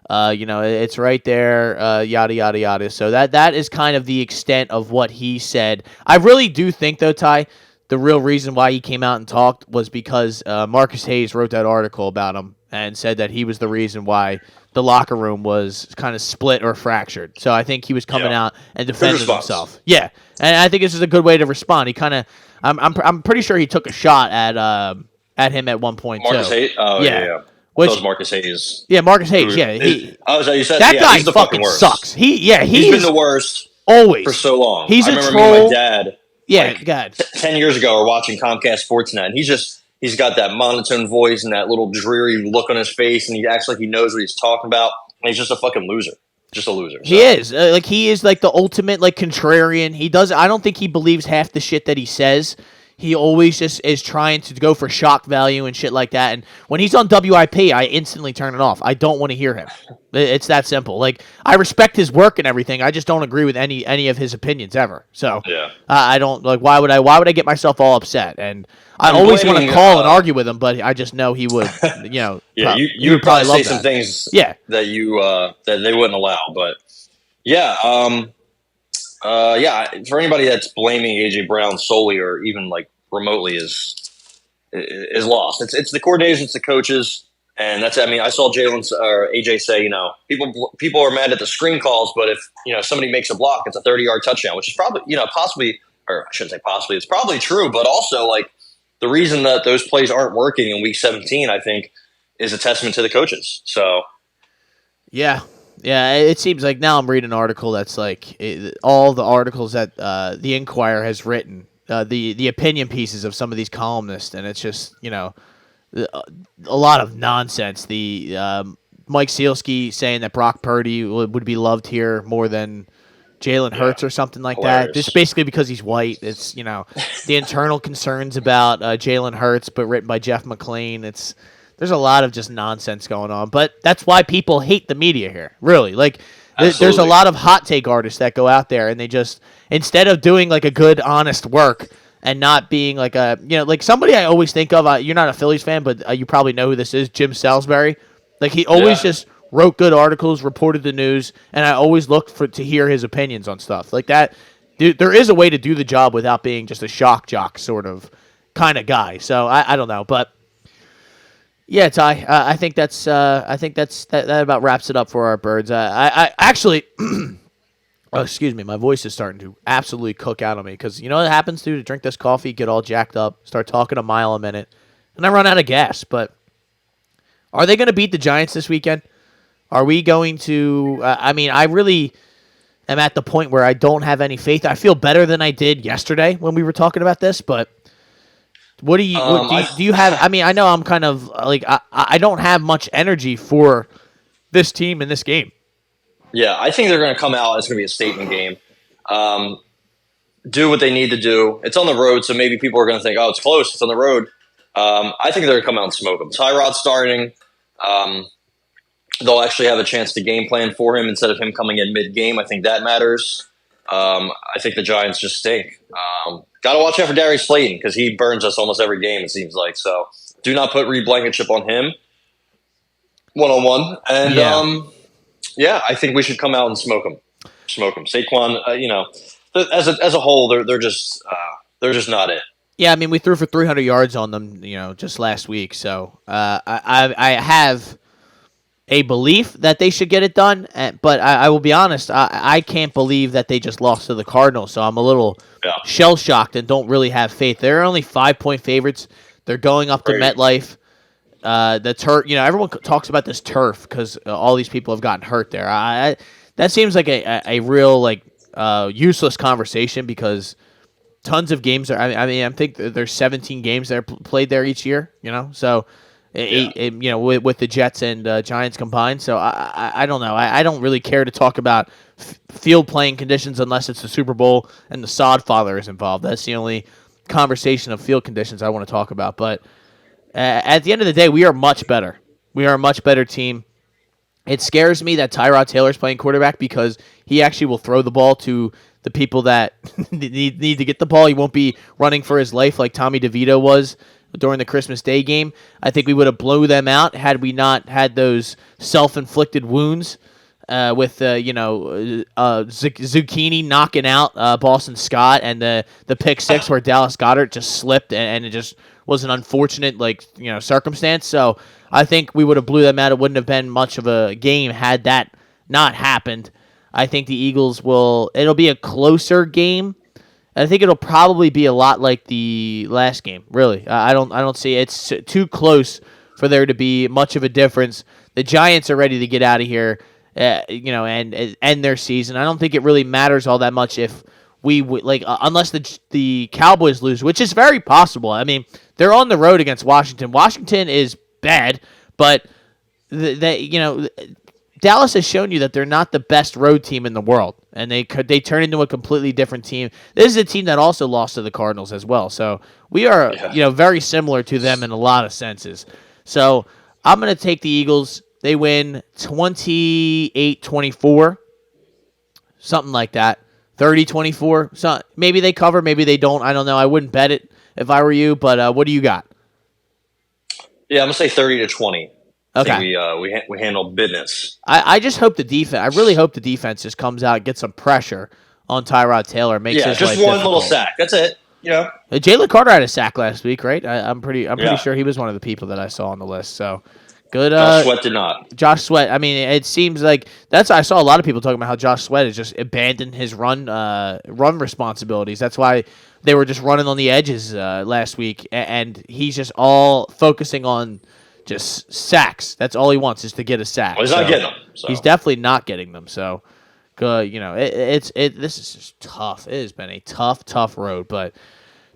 It's right there, yada, yada, yada. So that is kind of the extent of what he said. I really do think, though, Ty, the real reason why he came out and talked was because Marcus Hayes wrote that article about him and said that he was the reason why the locker room was kind of split or fractured. So I think he was coming out and defending himself. Yeah, and I think this is a good way to respond. He kind of, I'm pretty sure he took a shot at him at one point. Marcus Hayes. Oh yeah. Which was Marcus Hayes? Yeah, Marcus Hayes. Yeah, you said that guy he's the fucking worst. Sucks. He's been the worst always for so long. He's I a remember troll. Me and my dad. Yeah, God. 10 years ago, we're watching Comcast Sportsnet, and he's he's got that monotone voice and that little dreary look on his face, and he acts like he knows what he's talking about. And he's just a fucking loser. Just a loser. So. He is. He is like the ultimate like contrarian. I don't think he believes half the shit that he says. He always just is trying to go for shock value and shit like that. And when he's on WIP, I instantly turn it off. I don't want to hear him. It's that simple. Like, I respect his work and everything. I just don't agree with any of his opinions ever. So yeah. I don't like. Why would I get myself all upset? And I always want to call and argue with him, but I just know he would. Yeah, you would probably say some things. Yeah. That that they wouldn't allow, but yeah. For anybody that's blaming AJ Brown solely or even like remotely is lost. It's the coordinators, it's the coaches, and that's. I mean, I saw Jalen or AJ say, people are mad at the screen calls, but if somebody makes a block, it's a 30-yard touchdown, which is probably possibly, or I shouldn't say possibly, it's probably true, but also like the reason that those plays aren't working in Week 17, I think, is a testament to the coaches. So, yeah. Yeah, it seems like now I'm reading an article that's like all the articles that the Inquirer has written, the opinion pieces of some of these columnists, and it's just a lot of nonsense. The Mike Sealski saying that Brock Purdy would be loved here more than Jalen Hurts or something like that. Just basically because he's white. It's the internal concerns about Jalen Hurts, but written by Jeff McLean. There's a lot of just nonsense going on, but that's why people hate the media here, really. Like, there's a lot of hot take artists that go out there, and they just, instead of doing, like, a good, honest work and not being, like, like somebody I always think of, you're not a Phillies fan, but you probably know who this is, Jim Salisbury. Like, he always just wrote good articles, reported the news, and I always looked to hear his opinions on stuff. Like that, there is a way to do the job without being just a shock jock sort of kind of guy. So, I don't know, but... Yeah, Ty. I think that about wraps it up for our birds. I actually, oh, excuse me, my voice is starting to absolutely cook out on me because you know what happens to drink this coffee, get all jacked up, start talking a mile a minute, and I run out of gas. But are they going to beat the Giants this weekend? Are we going to? I mean, I really am at the point where I don't have any faith. I feel better than I did yesterday when we were talking about this, but. What do you have? I mean, I know I'm kind of like I don't have much energy for this team in this game. Yeah, I think they're going to come out. It's going to be a statement game. Do what they need to do. It's on the road, so maybe people are going to think, "Oh, it's close. It's on the road." I think they're going to come out and smoke them. Tyrod's starting. They'll actually have a chance to game plan for him instead of him coming in mid-game. I think that matters. I think the Giants just stink. Got to watch out for Darius Slayton because he burns us almost every game, it seems like. So do not put Reed Blankenship on him one-on-one. And, I think we should come out and smoke him. Saquon, as a whole, they're just not it. Yeah, I mean, we threw for 300 yards on them, just last week. So I have a belief that they should get it done, but I will be honest, I can't believe that they just lost to the Cardinals, so I'm a little shell-shocked and don't really have faith. They're only 5-point favorites. They're going up to MetLife. The turf, everyone talks about this turf because all these people have gotten hurt there. That seems like a real useless conversation because tons of games are. I think there's 17 games that are played there each year. So. With the Jets and Giants combined. So I don't know. I don't really care to talk about field playing conditions unless it's the Super Bowl and the sod father is involved. That's the only conversation of field conditions I want to talk about. But at the end of the day, we are much better. We are a much better team. It scares me that Tyrod Taylor's playing quarterback because he actually will throw the ball to the people that need to get the ball. He won't be running for his life like Tommy DeVito was during the Christmas Day game. I think we would have blown them out had we not had those self-inflicted wounds with Zucchini knocking out Boston Scott and the pick six where Dallas Goedert just slipped and it just was an unfortunate circumstance. So I think we would have blew them out. It wouldn't have been much of a game had that not happened. I think the Eagles it'll be a closer game. I think it'll probably be a lot like the last game. Really, I don't see it's too close for there to be much of a difference. The Giants are ready to get out of here, and end their season. I don't think it really matters all that much if we would unless the Cowboys lose, which is very possible. I mean, they're on the road against Washington. Washington is bad, but Dallas has shown you that they're not the best road team in the world, and they turn into a completely different team. This is a team that also lost to the Cardinals as well, so we are very similar to them in a lot of senses. So I'm going to take the Eagles. They win 28-24, something like that, 30-24. So maybe they cover, maybe they don't. I don't know. I wouldn't bet it if I were you, but what do you got? Yeah, I'm going to say 30-20. Okay. I think we handle business. I just hope the defense. I really hope the defense just comes out and gets some pressure on Tyrod Taylor. Makes his just life one difficult. little sack. That's it. Jalen Carter had a sack last week, right? I'm pretty sure he was one of the people that I saw on the list. So good. Josh Sweat did not. Josh Sweat. I mean, it seems like I saw a lot of people talking about how Josh Sweat has just abandoned his run responsibilities. That's why they were just running on the edges last week, and he's just all focusing on just sacks. That's all he wants is to get a sack. Well, he's not getting them. So. He's definitely not getting them. So, this is just tough. It has been a tough road. But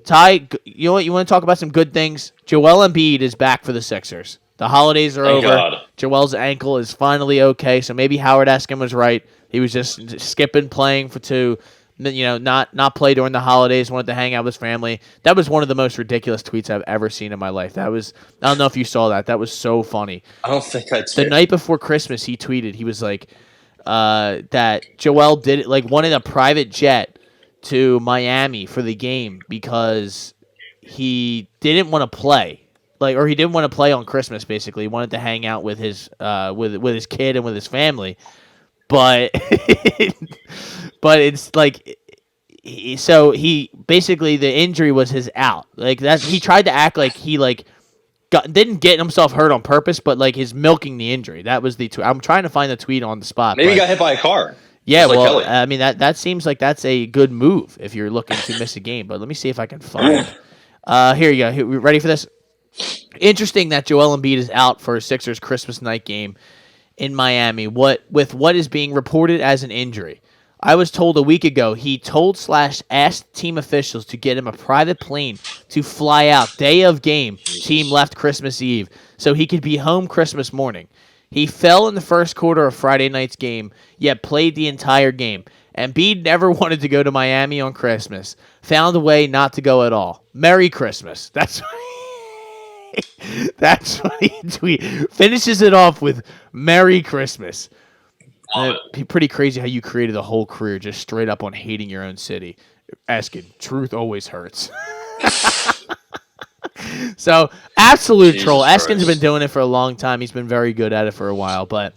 Ty, you know what? You want to talk about some good things? Joel Embiid is back for the Sixers. The holidays are over. God. Joel's ankle is finally okay. So maybe Howard Eskin was right. He was just skipping playing to not play during the holidays, wanted to hang out with his family. That was one of the most ridiculous tweets I've ever seen in my life. I don't know if you saw that. That was so funny. I don't think I did. The night before Christmas, he tweeted, he was like, that Joel wanted a private jet to Miami for the game because he didn't want to play. Or he didn't want to play on Christmas, basically. He wanted to hang out with his with his kid and with his family. But it's so he basically the injury was his out. He tried to act like he didn't get himself hurt on purpose, but his milking the injury. That was the tweet. I'm trying to find the tweet on the spot. Maybe he got hit by a car. Yeah, I mean that seems like that's a good move if you're looking to miss a game. But let me see if I can find. Here you go. We ready for this? Interesting that Joel Embiid is out for a Sixers Christmas night game in Miami, with what is being reported as an injury. I was told a week ago he asked team officials to get him a private plane to fly out day of game. Team left Christmas Eve, so he could be home Christmas morning. He fell in the first quarter of Friday night's game, yet played the entire game. Embiid never wanted to go to Miami on Christmas. Found a way not to go at all. Merry Christmas. That's what he tweet. Finishes it off with Merry Christmas. Pretty crazy how you created a whole career just straight up on hating your own city. Asking, truth always hurts. So, absolute troll. Eskin's been doing it for a long time. He's been very good at it for a while. But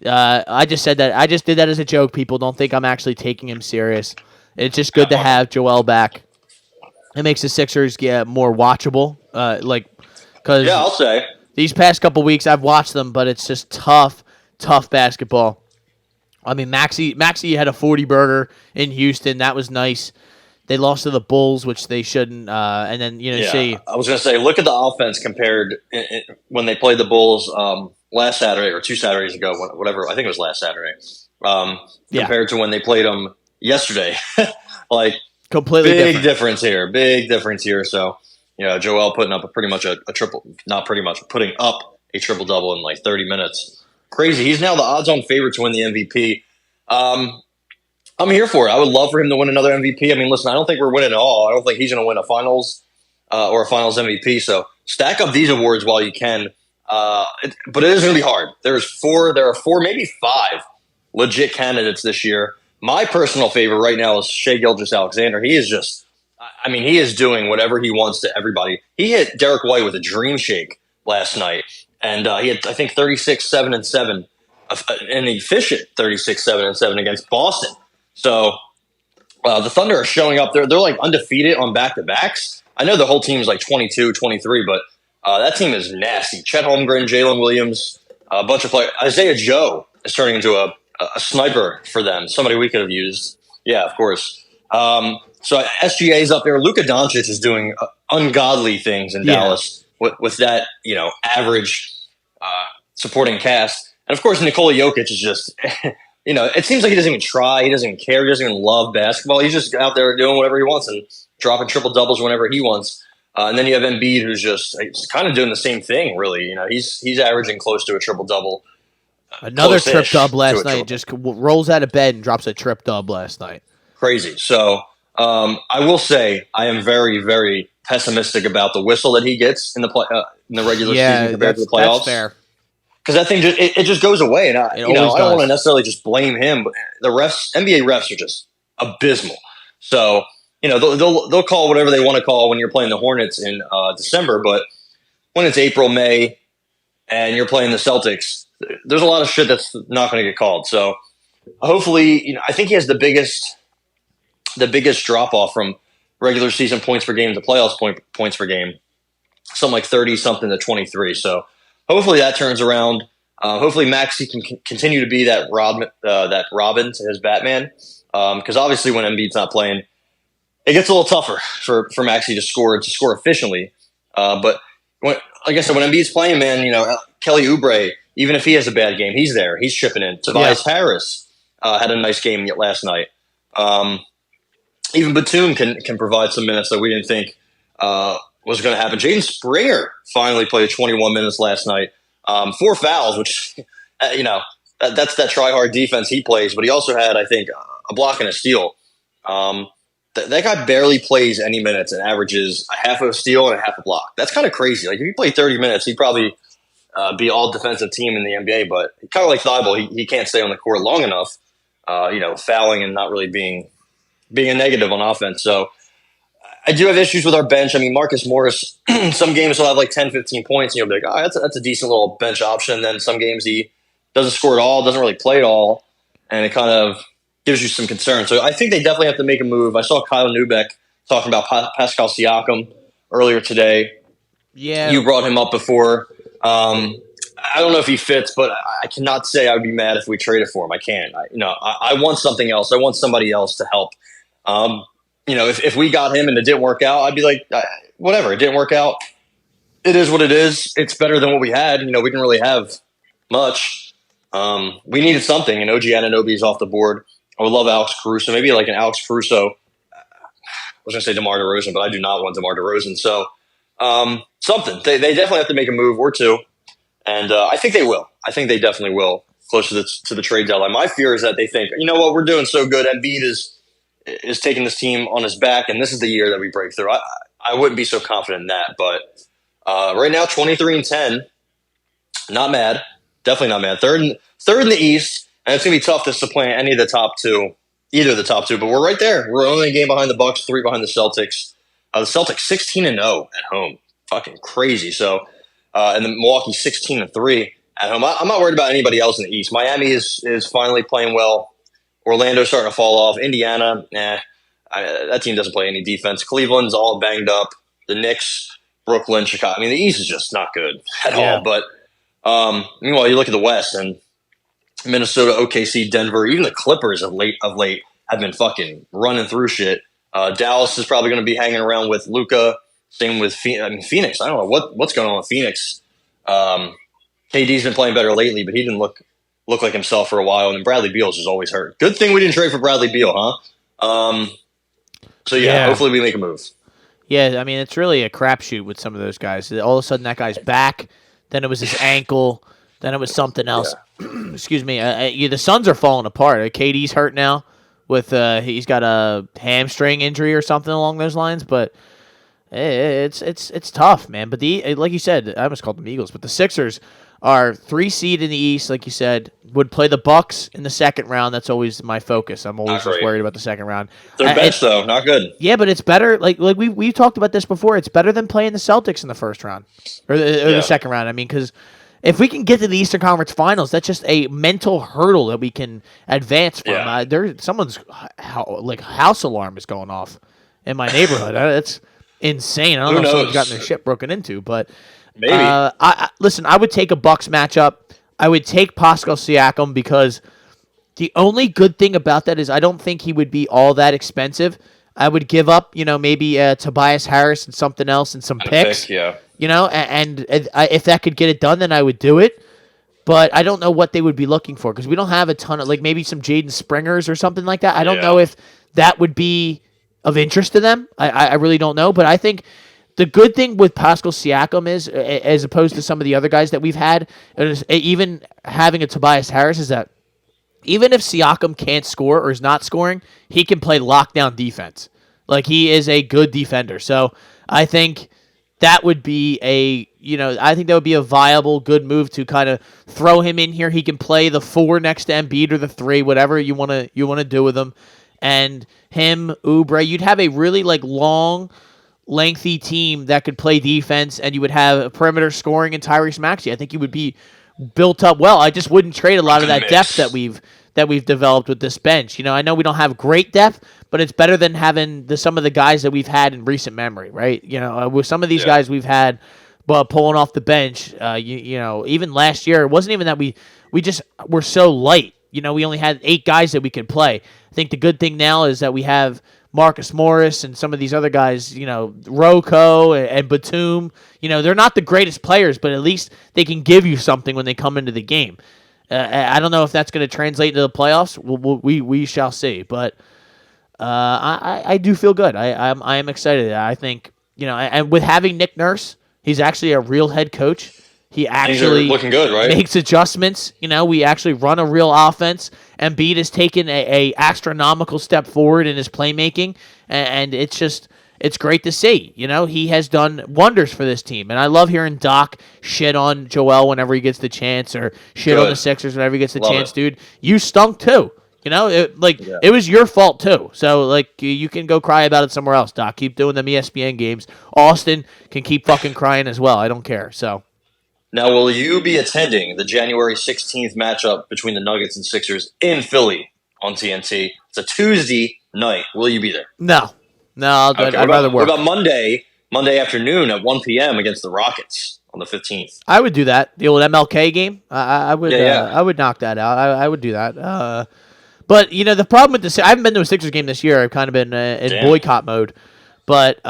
I just said that. I just did that as a joke. People don't think I'm actually taking him serious. It's just good to have Joel back. It makes the Sixers get more watchable. Because I'll say these past couple weeks I've watched them, but it's just tough basketball. I mean, Maxey had a 40-burger in Houston. That was nice. They lost to the Bulls, which they shouldn't. And then, see. I was going to say, look at the offense compared when they played the Bulls last Saturday or 2 Saturdays ago, whatever. I think it was last Saturday. Compared to when they played them yesterday. Completely big difference here. Big difference here. So, Joel putting up putting up a triple-double in 30 minutes. Crazy. He's now the odds-on favorite to win the MVP. I'm here for it. I would love for him to win another MVP. I mean, listen, I don't think we're winning at all. I don't think he's going to win a finals or a finals MVP. So stack up these awards while you can. But it is going to be hard. There are four, maybe five legit candidates this year. My personal favorite right now is Shai Gilgeous-Alexander. He is he is doing whatever he wants to everybody. He hit Derek White with a dream shake last night. And he had, I think, 36, 7, and 7, an efficient 36, 7, and 7 against Boston. So the Thunder are showing up. They're undefeated on back-to-backs. I know the whole team is 22, 23, but that team is nasty. Chet Holmgren, Jalen Williams, a bunch of players. Isaiah Joe is turning into a sniper for them, somebody we could have used. Yeah, of course. So SGA's up there. Luka Doncic is doing ungodly things in Dallas with that, average supporting cast. And, of course, Nikola Jokic is just it seems like he doesn't even try. He doesn't even care. He doesn't even love basketball. He's just out there doing whatever he wants and dropping triple doubles whenever he wants. And then you have Embiid, who's just kind of doing the same thing. Really, he's averaging close to a triple double. Another trip dub last night. Just rolls out of bed and drops a trip dub last night. Crazy. So I will say I am very, very pessimistic about the whistle that he gets in the regular season compared to the playoffs. That's fair. Because that thing it just goes away, and I don't want to necessarily just blame him, but the NBA refs are just abysmal. So they'll call whatever they want to call when you're playing the Hornets in December, but when it's April, May, and you're playing the Celtics, there's a lot of shit that's not going to get called. So hopefully, I think he has the biggest drop off from regular season points per game to playoffs points per game, something like 30 something to 23. So hopefully that turns around. Hopefully Maxey can continue to be that Robin to his Batman. Because obviously when Embiid's not playing, it gets a little tougher for Maxey to score efficiently. But like I said, when Embiid's playing, man, Kelly Oubre, even if he has a bad game, he's there. He's chipping in. Tobias Harris had a nice game last night. Even Batum can provide some minutes that we didn't think was going to happen. Jaden Springer finally played 21 minutes last night. 4 fouls, which, that's that try-hard defense he plays. But he also had, I think, a block and a steal. That guy barely plays any minutes and averages a half of a steal and a half a block. That's kind of crazy. Like, if he played 30 minutes, he'd probably be all defensive team in the NBA. But kind of like Thibault, he can't stay on the court long enough, fouling and not really being a negative on offense. So I do have issues with our bench. I mean, Marcus Morris, some games he'll have like 10, 15 points, and you'll be like, that's a decent little bench option. And then some games he doesn't score at all, doesn't really play at all, and it kind of gives you some concern. So I think they definitely have to make a move. I saw Kyle Neubeck talking about Pascal Siakam earlier today. Yeah. You brought him up before. I don't know if he fits, but I cannot say I would be mad if we traded for him. I can't. I want something else. I want somebody else to help. If we got him and it didn't work out, I'd be like, whatever. It didn't work out. It is what it is. It's better than what we had. We didn't really have much. We needed something, and OG Anunoby is off the board. I would love Alex Caruso, maybe like an Alex Caruso. I was going to say DeMar DeRozan, but I do not want DeMar DeRozan. So something. They definitely have to make a move or two, and I think they will. I think they definitely will, close to the trade deadline. My fear is that they think, you know what, we're doing so good. Embiid is taking this team on his back, and this is the year that we break through. I wouldn't be so confident in that, but right now, 23-10, not mad. Definitely not mad. Third in the East, and it's going to be tough to supplant either of the top two, but we're right there. We're only a game behind the Bucks, 3 behind the Celtics. The Celtics 16-0 at home. Fucking crazy. So, and the Milwaukee 16-3 at home. I'm not worried about anybody else in the East. Miami is finally playing well. Orlando's starting to fall off. Indiana, that team doesn't play any defense. Cleveland's all banged up. The Knicks, Brooklyn, Chicago. I mean, the East is just not good at all. But meanwhile, you look at the West, and Minnesota, OKC, Denver, even the Clippers of late have been fucking running through shit. Dallas is probably going to be hanging around with Luka. Same with Phoenix. I don't know what's going on with Phoenix. KD's been playing better lately, but he didn't look like himself for a while. And then Bradley Beal's just always hurt. Good thing we didn't trade for Bradley Beal, huh? So hopefully we make a move. Yeah, I mean, it's really a crapshoot with some of those guys. All of a sudden, that guy's back. Then it was his ankle. Then it was something else. Yeah. Excuse me. The Suns are falling apart. KD's hurt now. He's got a hamstring injury or something along those lines. But it's tough, man. But like you said, I almost called them Eagles, but the Sixers are 3 seed in the East, like you said, would play the Bucks in the second round. That's always my focus. I'm always just worried about the second round. Their bench, though, not good. Yeah, but it's better. Like we've talked about this before. It's better than playing the Celtics in the first round or the second round. I mean, because if we can get to the Eastern Conference Finals, that's just a mental hurdle that we can advance from. Yeah. Someone's house alarm is going off in my neighborhood. That's insane. I don't know if someone's gotten their shit broken into, but. Maybe. Listen, I would take a Bucks matchup. I would take Pascal Siakam because the only good thing about that is I don't think he would be all that expensive. I would give up, maybe Tobias Harris and something else and some picks. And if that could get it done, then I would do it. but I don't know what they would be looking for because we don't have a ton of, like, maybe some Jaden Springers or something like that. I don't know if that would be of interest to them. I really don't know, but I think the good thing with Pascal Siakam is, as opposed to some of the other guys that we've had, even having a Tobias Harris, is that even if Siakam can't score or is not scoring, he can play lockdown defense. Like, he is a good defender. So I think that would be a viable, good move to kind of throw him in here. He can play the 4 next to Embiid or the 3, whatever you want to do with him. And him, Oubre, you'd have a really long, lengthy team that could play defense, and you would have a perimeter scoring and Tyrese Maxey. I think you would be built up well. I just wouldn't trade a lot of that depth that we've developed with this bench. I know we don't have great depth, but it's better than having some of the guys that we've had in recent memory, right? With some of these guys we've had, but pulling off the bench, even last year, it wasn't even that we just were so light. We only had 8 guys that we could play. I think the good thing now is that we have Marcus Morris and some of these other guys, Rocco and Batum. They're not the greatest players, but at least they can give you something when they come into the game. I don't know if that's going to translate into the playoffs. We shall see. But I do feel good. I am excited. I think, and with having Nick Nurse, he's actually a real head coach. He actually looking good, right? Makes adjustments. We actually run a real offense. Embiid has taken a astronomical step forward in his playmaking, and it's great to see. He has done wonders for this team, and I love hearing Doc shit on Joel whenever he gets the chance, or shit on the Sixers whenever he gets the chance, dude. You stunk too. It was your fault too. So you can go cry about it somewhere else, Doc. Keep doing them ESPN games. Austin can keep fucking crying as well. I don't care. So. Now, will you be attending the January 16th matchup between the Nuggets and Sixers in Philly on TNT? It's a Tuesday night. Will you be there? No, I'd rather work. What about Monday afternoon at 1 p.m. against the Rockets on the 15th? I would do that. The old MLK game. I would. I would knock that out. I would do that. But the problem with I haven't been to a Sixers game this year. I've kind of been in boycott mode. But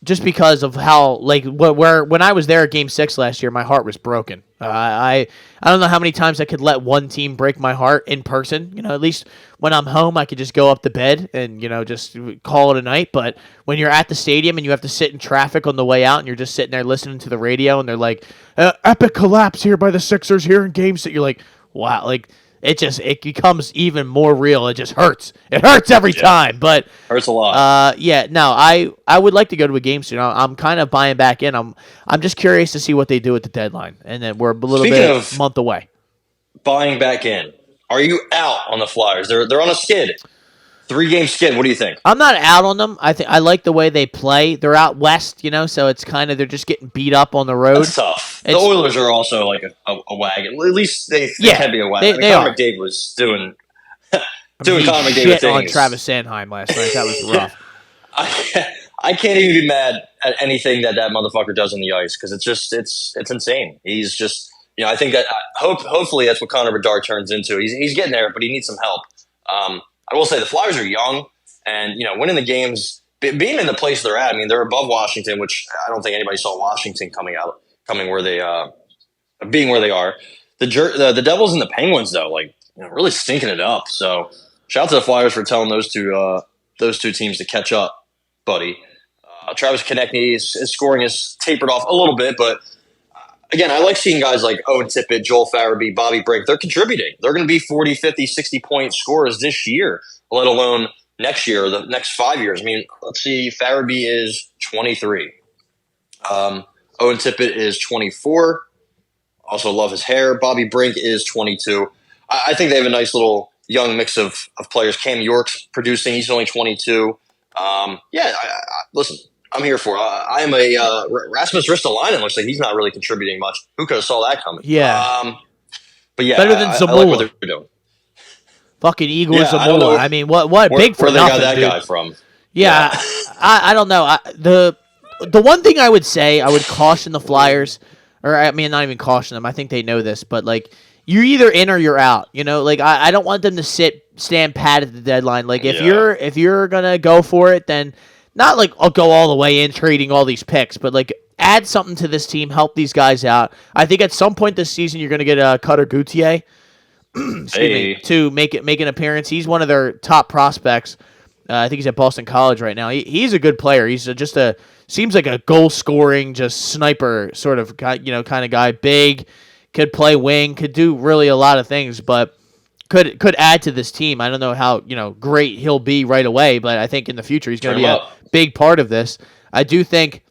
just because of how when I was there at Game 6 last year, my heart was broken. I don't know how many times I could let one team break my heart in person. At least when I'm home, I could just go up to bed and just call it a night. But when you're at the stadium and you have to sit in traffic on the way out, and you're just sitting there listening to the radio, and they're like, "Epic collapse here by the Sixers here in Game 6." You're like, "Wow!" It becomes even more real. It just hurts. It hurts every time, but hurts a lot. I would like to go to a game soon. I'm kind of buying back in. I'm just curious to see what they do at the deadline, and then we're a little month away. Buying back in. Are you out on the Flyers? They're on a skid. 3-game skid. What do you think? I'm not out on them. I like the way they play. They're out west, so it's kind of they're just getting beat up on the road. That's tough. The Oilers are also like a wagon. At least they can be a wagon. Connor McDavid was doing Connor McDavid things on Travis Sanheim last night. That was rough. I can't even be mad at anything that motherfucker does on the ice because it's insane. He's just I think that hopefully that's what Connor Bedard turns into. He's getting there, but he needs some help. I will say the Flyers are young, and winning the games, being in the place they're at. I mean, they're above Washington, which I don't think anybody saw Washington coming where they being where they are. The Devils and the Penguins though, really stinking it up. So shout out to the Flyers for telling those two teams to catch up, buddy. Travis Konechny's scoring has tapered off a little bit, but again, I like seeing guys like Owen Tippett, Joel Farabee, Bobby Brink. They're contributing. They're going to be 40, 50, 60-point scorers this year, let alone next year or the next 5 years. I mean, let's see. Farabee is 23. Owen Tippett is 24. Also love his hair. Bobby Brink is 22. I think they have a nice little young mix of players. Cam York's producing. He's only 22. Listen. I'm here for. I am a Rasmus Ristolainen. Looks like he's not really contributing much. Who could have saw that coming? Yeah. But yeah, better than Zamula. I like what they're doing. Fucking Igor Zamula. I mean, what big for where nothing, they got that dude. guy from? Yeah. I don't know. The one thing I would say, I would caution the Flyers, or I mean, not even caution them. I think they know this, but you're either in or you're out. I don't want them to stand pat at the deadline. If you're gonna go for it, then. Not I'll go all the way in trading all these picks, but add something to this team, help these guys out. I think at some point this season you're going to get Cutter Gauthier to make an appearance. He's one of their top prospects. I think he's at Boston College right now. He's a good player. He's seems like a goal scoring, just sniper sort of guy, kind of guy. Big, could play wing, could do really a lot of things, but could add to this team. I don't know how great he'll be right away, but I think in the future he's going to be a big part of this. I do think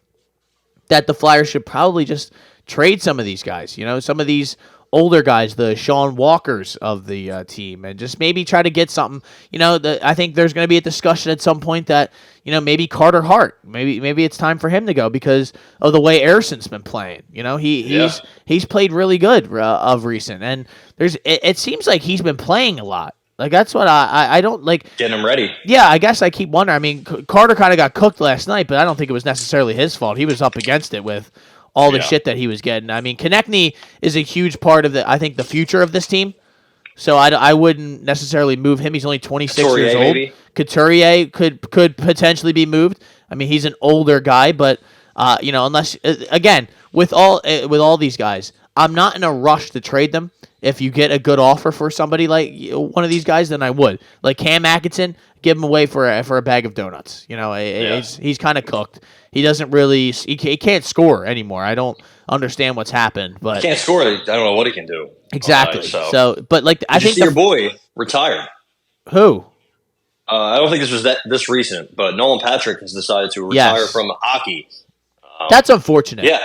that the Flyers should probably just trade some of these guys. Some of these older guys, the Sean Walkers of the team, and just maybe try to get something. I think there's going to be a discussion at some point that maybe Carter Hart, maybe it's time for him to go because of the way Erson's been playing. He's played really good of recent, and it seems like he's been playing a lot. Like that's what I don't like. Getting him ready. Yeah, I guess I keep wondering. I mean, Carter kind of got cooked last night, but I don't think it was necessarily his fault. He was up against it with all the shit that he was getting. I mean, Konechny is a huge part of the future of this team. So I wouldn't necessarily move him. He's only 26 years old. Maybe. Couturier could potentially be moved. I mean, he's an older guy, but unless again with all these guys, I'm not in a rush to trade them. If you get a good offer for somebody like one of these guys, then I would. Like Cam Atkinson, give him away for a bag of donuts. He's kind of cooked. He doesn't really. He can't score anymore. I don't understand what's happened. But he can't score. I don't know what he can do. Exactly. But like I think your boy retired. Who? I don't think this was this recent, but Nolan Patrick has decided to retire from hockey. That's unfortunate. Yeah.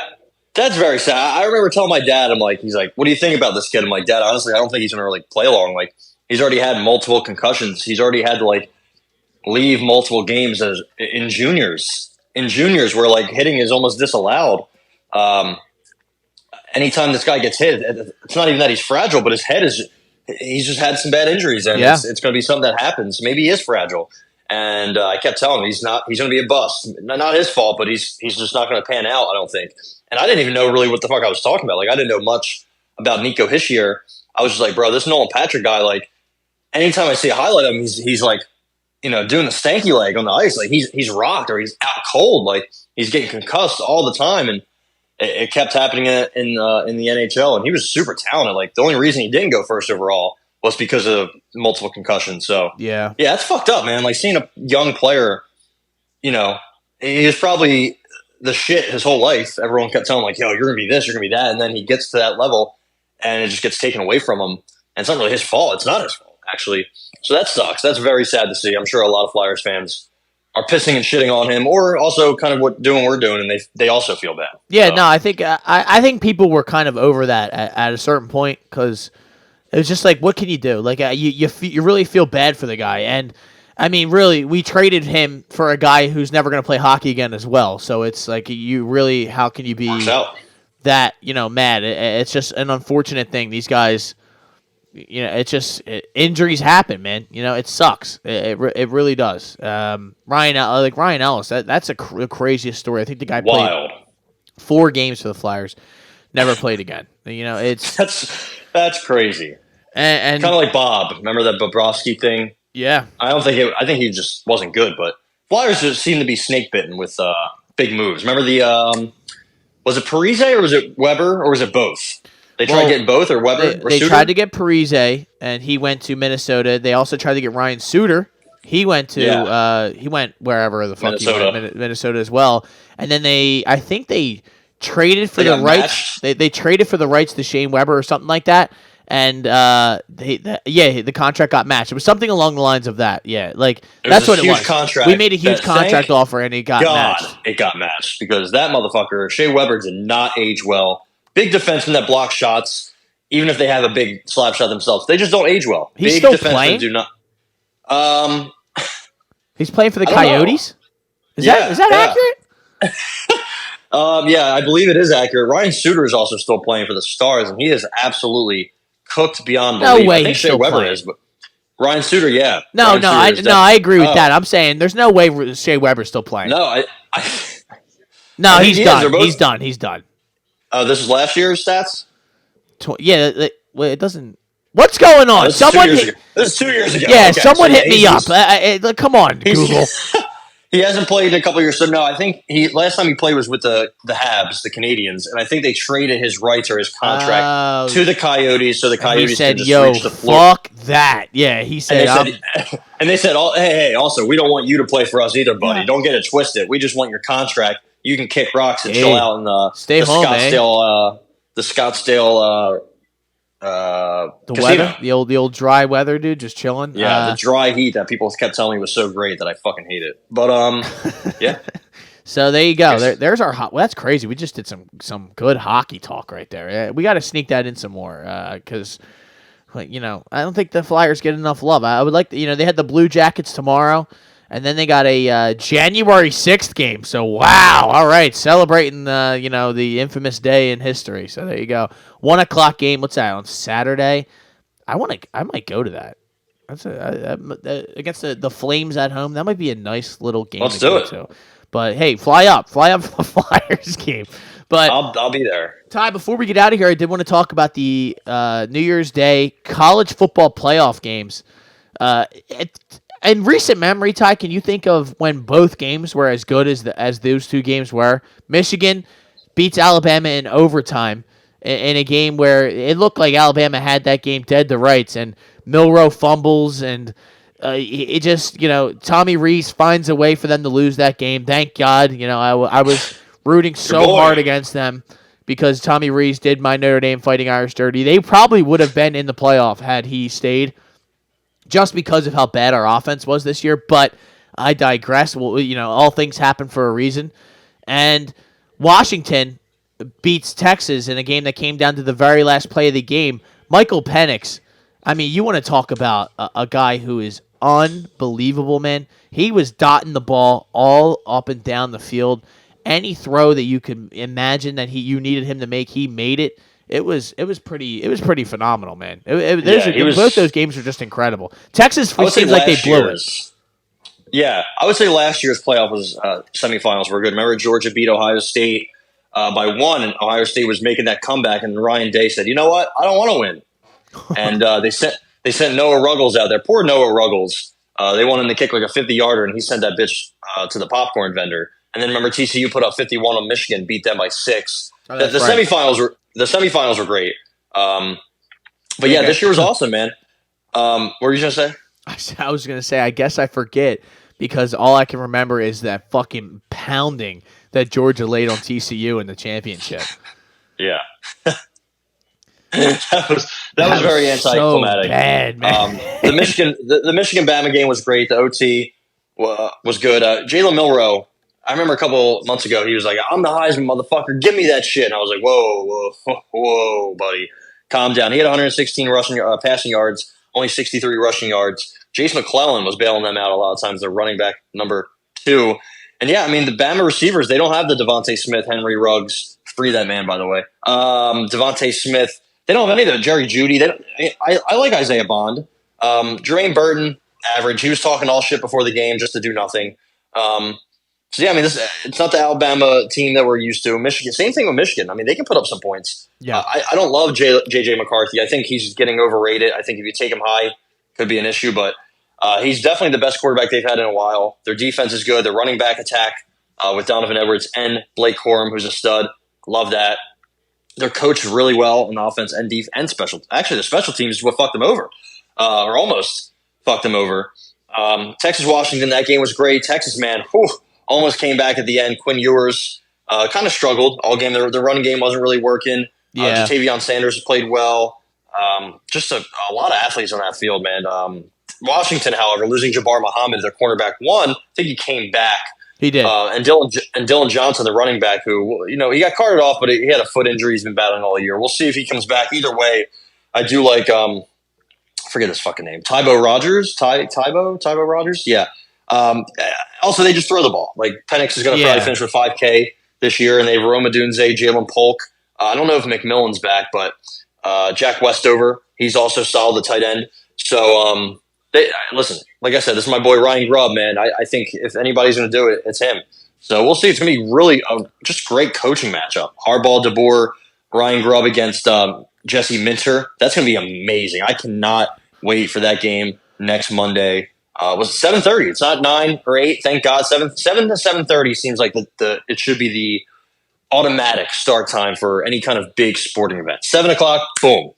That's very sad. I remember telling my dad, he's like, what do you think about this kid? I'm like, Dad, honestly, I don't think he's going to really play long. Like, he's already had multiple concussions. He's already had to, leave multiple games in juniors. In juniors where, hitting is almost disallowed. Anytime this guy gets hit, it's not even that he's fragile, but his head he's just had some bad injuries. And it's going to be something that happens. Maybe he is fragile. And I kept telling him he's going to be a bust. Not his fault, but he's just not going to pan out, I don't think. And I didn't even know really what the fuck I was talking about. I didn't know much about Nico Hischier. I was just like, bro, this Nolan Patrick guy, anytime I see a highlight of him, he's doing the stanky leg on the ice. He's rocked or he's out cold. He's getting concussed all the time. And it kept happening in the NHL. And he was super talented. The only reason he didn't go first overall was because of multiple concussions. So, yeah, it's fucked up, man. Seeing a young player, he was probably the shit his whole life. Everyone kept telling him, yo, you're going to be this, you're going to be that. And then he gets to that level and it just gets taken away from him. And it's not really his fault. It's not his fault, actually. So that sucks. That's very sad to see. I'm sure a lot of Flyers fans are pissing and shitting on him or also kind of doing what we're doing. And they also feel bad. Yeah, so. No, I think people were kind of over that at a certain point because it was just what can you do? You really feel bad for the guy. And I mean, really, we traded him for a guy who's never going to play hockey again as well. So it's you really, how can you be that, mad? It's just an unfortunate thing. These guys, it's just injuries happen, man. It sucks. It really does. Ryan Ellis, that's the craziest story. I think the guy played 4 games for the Flyers, never played again. That's crazy. And kind of like Bob. Remember that Bobrovsky thing? Yeah. I think he just wasn't good, but Flyers just seem to be snake bitten with big moves. Remember was it Parise or was it Weber or was it both? They tried getting both or Weber? They tried to get Parise and he went to Minnesota. They also tried to get Ryan Suter. He went to he went wherever the fuck Minnesota. He went, Minnesota as well. And then I think they traded for the rights. They traded for the rights to Shane Weber or something like that. And the contract got matched. It was something along the lines of that. Yeah, that's what it was. Contract we made a huge contract offer, and it got matched. It got matched because that motherfucker, Shea Weber, did not age well. Big defenseman that blocks shots, even if they have a big slap shot themselves, they just don't age well. He's big still defensemen playing. Do not. He's playing for the Coyotes. Is that accurate? Yeah, I believe it is accurate. Ryan Suter is also still playing for the Stars, and he is absolutely cooked beyond belief. No way I think Shea Weber is, but Ryan Suter, yeah. No, I agree with that. I'm saying there's no way Shea Weber's still playing. No, no, he's done. He's done. This is last year's stats? It doesn't. What's going on? This is 2 years ago. Yeah, okay, someone hit me up. Come on, Google. He hasn't played in a couple of years, so no. I think last time he played was with the Habs, the Canadians, and I think they traded his rights or his contract to the Coyotes, so the Coyotes said, can just reach the floor. Fuck that. Yeah, he said, and they said, hey, also, we don't want you to play for us either, buddy. Yeah. Don't get it twisted. We just want your contract. You can kick rocks and chill out in the Scottsdale, the Scottsdale. The weather, the old dry weather, dude, just chilling. Yeah, the dry heat that people kept telling me was so great that I fucking hate it. But yeah. So there you go. There's our hot. Well, that's crazy. We just did some good hockey talk right there. We got to sneak that in some more because, I don't think the Flyers get enough love. I would like to, they had the Blue Jackets tomorrow. And then they got a January 6th game. So, wow. All right. Celebrating, the infamous day in history. So, there you go. 1 o'clock game. What's that, on Saturday? I might go to that. That's against the Flames at home. That might be a nice little game. Let's do it. To. But, hey, fly up for the Flyers game. But I'll be there. Ty, before we get out of here, I did want to talk about the New Year's Day college football playoff games. In recent memory, Ty, can you think of when both games were as good as those two games were? Michigan beats Alabama in overtime in a game where it looked like Alabama had that game dead to rights, and Milroe fumbles, and it just, Tommy Rees finds a way for them to lose that game. Thank God. I was rooting so hard against them because Tommy Rees did my Notre Dame Fighting Irish dirty. They probably would have been in the playoff had he stayed, just because of how bad our offense was this year. But I digress. Well, all things happen for a reason. And Washington beats Texas in a game that came down to the very last play of the game. Michael Penix, you want to talk about a guy who is unbelievable, man. He was dotting the ball all up and down the field. Any throw that you could imagine that you needed him to make, he made it. It was pretty phenomenal, man. Both those games were just incredible. Texas seems like they blew it. Yeah, I would say last year's playoff semifinals were good. Remember, Georgia beat Ohio State by 1, and Ohio State was making that comeback, and Ryan Day said, "You know what? I don't want to win." And they sent Noah Ruggles out there. Poor Noah Ruggles. They wanted him to kick like a 50-yarder, and he sent that bitch to the popcorn vendor. And then remember, TCU put up 51 on Michigan, beat them by 6. The semifinals were great. But yeah, this year was awesome, man. What were you going to say? I was going to say, I guess I forget because all I can remember is that fucking pounding that Georgia laid on TCU in the championship. Yeah. that was very anticlimactic. So bad, man. The Michigan Bama game was great. The OT was good. Jalen Milroe, I remember a couple months ago, he was like, "I'm the Heisman, motherfucker. Give me that shit." And I was like, whoa, buddy. Calm down. He had 116 passing yards, only 63 rushing yards. Jace McClellan was bailing them out a lot of times. They're running back number 2. And yeah, the Bama receivers, they don't have the Devontae Smith, Henry Ruggs. Free that man, by the way. Devontae Smith. They don't have any of them. Jerry Jeudy. I like Isaiah Bond. Jermaine Burton, average. He was talking all shit before the game just to do nothing. So yeah, it's not the Alabama team that we're used to. Michigan, same thing with Michigan. They can put up some points. Yeah, I don't love JJ McCarthy. I think he's getting overrated. I think if you take him high, could be an issue. But he's definitely the best quarterback they've had in a while. Their defense is good. Their running back attack with Donovan Edwards and Blake Corum, who's a stud. Love that. They're coached really well on offense and defense and special. Actually, the special teams is what fucked them over, or almost fucked them over. Texas Washington, that game was great. Texas, man, almost came back at the end. Quinn Ewers kind of struggled all game. The running game wasn't really working. Yeah. Jatavion Sanders played well. Just a lot of athletes on that field, man. Washington, however, losing Jabbar Muhammad, their cornerback, I think he came back. He did. And Dylan Johnson, the running back, who, he got carted off, but he had a foot injury. He's been battling all year. We'll see if he comes back. Either way, I do like, I forget his fucking name. Tybo Rogers? Tybo Rogers? Yeah. Also, they just throw the ball. Like, Penix is going to probably finish with 5K this year, and they have Roma Dunze, Jalen Polk. I don't know if McMillan's back, but Jack Westover, he's also solid, the tight end. So, listen, like I said, this is my boy Ryan Grubb, man. I think if anybody's going to do it, it's him. So we'll see. It's going to be really just great coaching matchup. Harbaugh, DeBoer, Ryan Grubb against Jesse Minter. That's going to be amazing. I cannot wait for that game next Monday. Was it 7:30? It's not 9 or 8. Thank God. 7 to 7:30 seems like it should be the automatic start time for any kind of big sporting event. 7 o'clock, boom,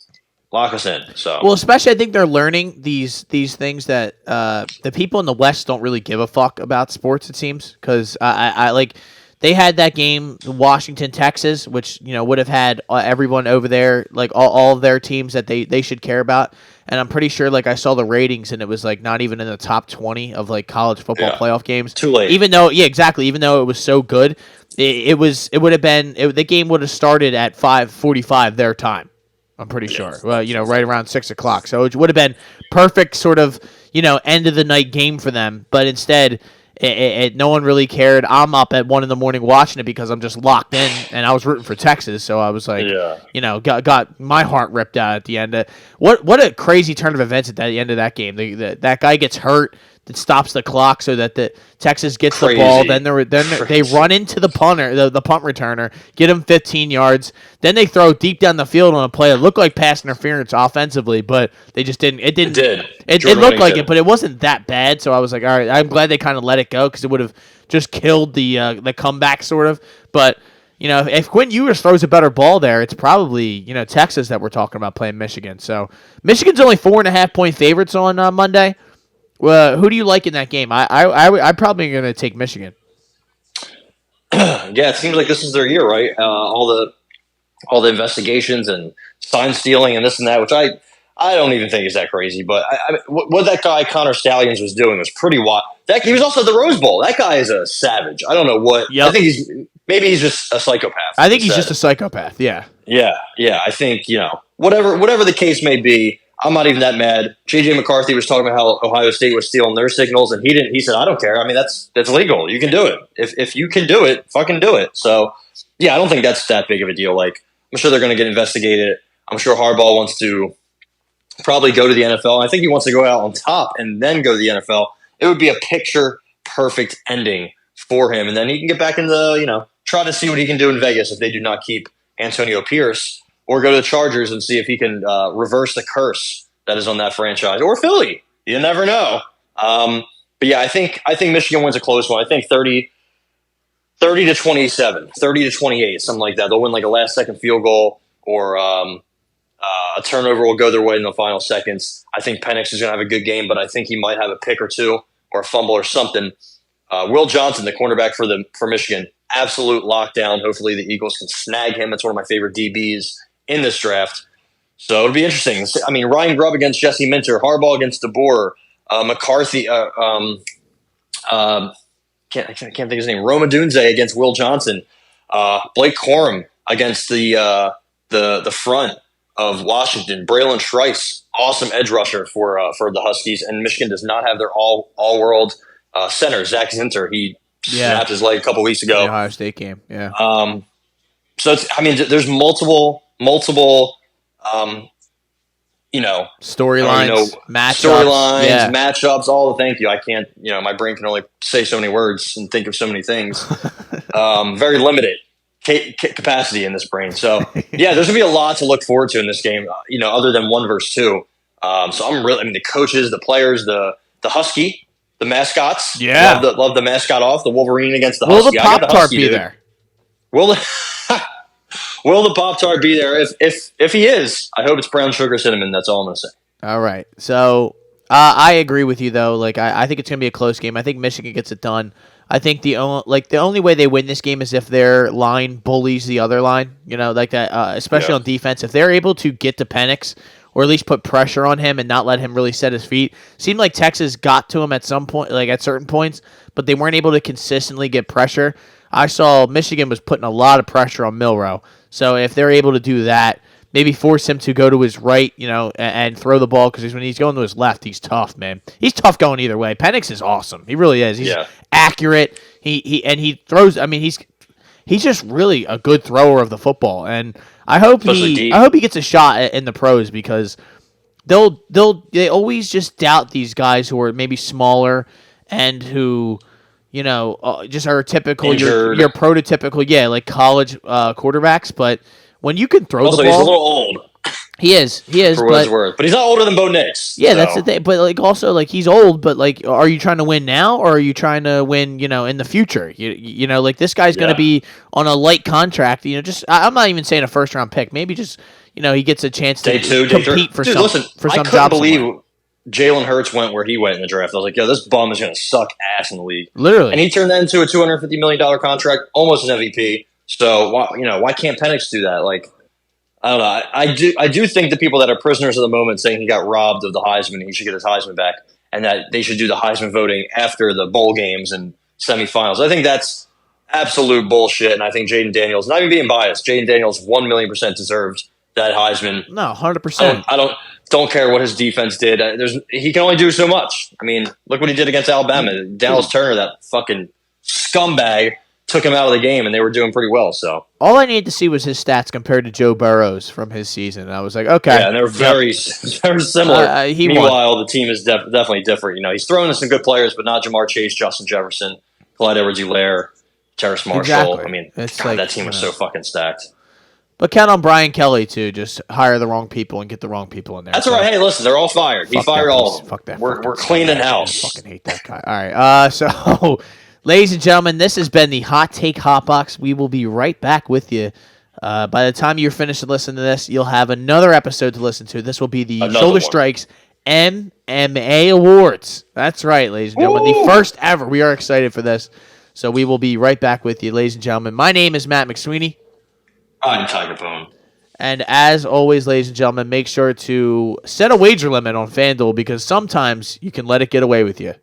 lock us in. So Well, especially I think they're learning these things that the people in the West don't really give a fuck about sports. It seems because I like they had that game Washington Texas, which would have had everyone over there like all of their teams that they should care about. And I'm pretty sure like I saw the ratings and it was like not even in the top 20 of like college football playoff games. Too late. Even though exactly. Even though it was so good, it would have been the game would have started at 5:45 their time. I'm pretty sure. Well, right around 6 o'clock. So it would have been perfect sort of, end of the night game for them. But instead, no one really cared. I'm up at 1 a.m. watching it because I'm just locked in, and I was rooting for Texas. So I was like, got my heart ripped out at the end. What a crazy turn of events at the end of that game. That guy gets hurt. That stops the clock so that the Texas gets the ball. Then they run into the punter, the punt returner, get him 15 yards. Then they throw deep down the field on a play that looked like pass interference offensively, but they just didn't. It didn't. It looked like it, but it wasn't that bad. So I was like, all right, I'm glad they kind of let it go because it would have just killed the comeback sort of. But if Quinn Ewers throws a better ball there, it's probably Texas that we're talking about playing Michigan. So Michigan's only 4.5-point favorites on Monday. Well, who do you like in that game? I'm probably going to take Michigan. Yeah, it seems like this is their year, right? All the investigations and sign stealing and this and that, which I don't even think is that crazy. But what that guy Connor Stallions was doing was pretty wild. He was also at the Rose Bowl. That guy is a savage. I don't know what. Yep. I think he's just a psychopath. I think he's just a psychopath. Yeah. Yeah. I think whatever the case may be. I'm not even that mad. J.J. McCarthy was talking about how Ohio State was stealing their signals, and he didn't. He said, "I don't care. I mean, that's legal. You can do it. If you can do it, fucking do it." So, yeah, I don't think that's that big of a deal. Like, I'm sure they're going to get investigated. I'm sure Harbaugh wants to probably go to the NFL. I think he wants to go out on top and then go to the NFL. It would be a picture perfect ending for him, and then he can get back into try to see what he can do in Vegas if they do not keep Antonio Pierce. Or go to the Chargers and see if he can reverse the curse that is on that franchise. Or Philly. You never know. But yeah, I think Michigan wins a close one. I think 30 to 27, 30 to 28, something like that. They'll win like a last-second field goal or a turnover will go their way in the final seconds. I think Penix is going to have a good game, but I think he might have a pick or two or a fumble or something. Will Johnson, the cornerback for Michigan, absolute lockdown. Hopefully the Eagles can snag him. It's one of my favorite DBs in this draft. So it'll be interesting. I mean, Ryan Grubb against Jesse Minter, Harbaugh against DeBoer, McCarthy, can't think of his name, Roma Dunze against Will Johnson, Blake Corum against the front of Washington, Braylon Trice, awesome edge rusher for the Huskies, and Michigan does not have their all-world center, Zach Zinter. He snapped his leg a couple weeks ago. The Ohio State game, yeah. So there's multiple storylines, matchups, all the thank you. I can't, my brain can only say so many words and think of so many things. Very limited capacity in this brain. So yeah, there's gonna be a lot to look forward to in this game, other than 1 versus 2. So the coaches, the players, the Husky, the mascots. Yeah. Love the mascot off, the Wolverine against the Husky. Will the Pop-Tart be there? Will the Pop-Tart be there? If he is, I hope it's brown sugar cinnamon. That's all I'm going to say. All right. So I agree with you, though. Like I think it's going to be a close game. I think Michigan gets it done. I think the only way they win this game is if their line bullies the other line, like that, especially on defense. If they're able to get to Penix or at least put pressure on him and not let him really set his feet. Seemed like Texas got to him at some point, like at certain points, but they weren't able to consistently get pressure. I saw Michigan was putting a lot of pressure on Milroe. So if they're able to do that, maybe force him to go to his right, and throw the ball, because when he's going to his left, he's tough, man. He's tough going either way. Penix is awesome. He really is. He's accurate. He throws. I mean, he's just really a good thrower of the football, and I hope he gets a shot in the pros, because they always just doubt these guys who are maybe smaller and who just are typical your prototypical like college quarterbacks, but when you can throw the ball, he's a little old. He is, for what it's worth. But he's not older than Bo Nix. Yeah, so. that's the thing. But also he's old. But are you trying to win now, or are you trying to win? In the future. This guy's going to be on a light contract. I'm not even saying a first round pick. Maybe just he gets a chance to compete for some job. I couldn't believe Jalen Hurts went where he went in the draft. I was like, yo, this bum is going to suck ass in the league. Literally, and he turned that into a $250 million contract, almost an MVP. So why can't Penix do that? I don't know. I do think the people that are prisoners of the moment saying he got robbed of the Heisman, he should get his Heisman back, and that they should do the Heisman voting after the bowl games and semifinals. I think that's absolute bullshit, and I think Jaden Daniels, not even being biased, Jaden Daniels 1,000,000% deserves that Heisman. No, 100%. I don't care what his defense did. He can only do so much. I mean, look what he did against Alabama. Dallas Turner, that fucking scumbag, took him out of the game, and they were doing pretty well. So all I needed to see was his stats compared to Joe Burrow's from his season, and I was like, okay, yeah, and they're very similar. Meanwhile, the team is definitely different. He's thrown in some good players, but not Jamar Chase, Justin Jefferson, Clyde Edwards-Helaire, Terrace Marshall. Exactly. I mean, that team was so fucking stacked. But count on Brian Kelly to just hire the wrong people and get the wrong people in there. That's all right. Hey, listen, they're all fired. He fired all of them. Fuck that. We're cleaning house. I fucking hate that guy. All right. So, ladies and gentlemen, this has been the Hot Take Hot Box. We will be right back with you. By the time you're finished to listen to this, you'll have another episode to listen to. This will be the Shoulder Strikes MMA Awards. That's right, ladies and gentlemen. The first ever. We are excited for this. So we will be right back with you, ladies and gentlemen. My name is Matt McSweeney. I'm Capone. And as always, ladies and gentlemen, make sure to set a wager limit on FanDuel because sometimes you can let it get away with you.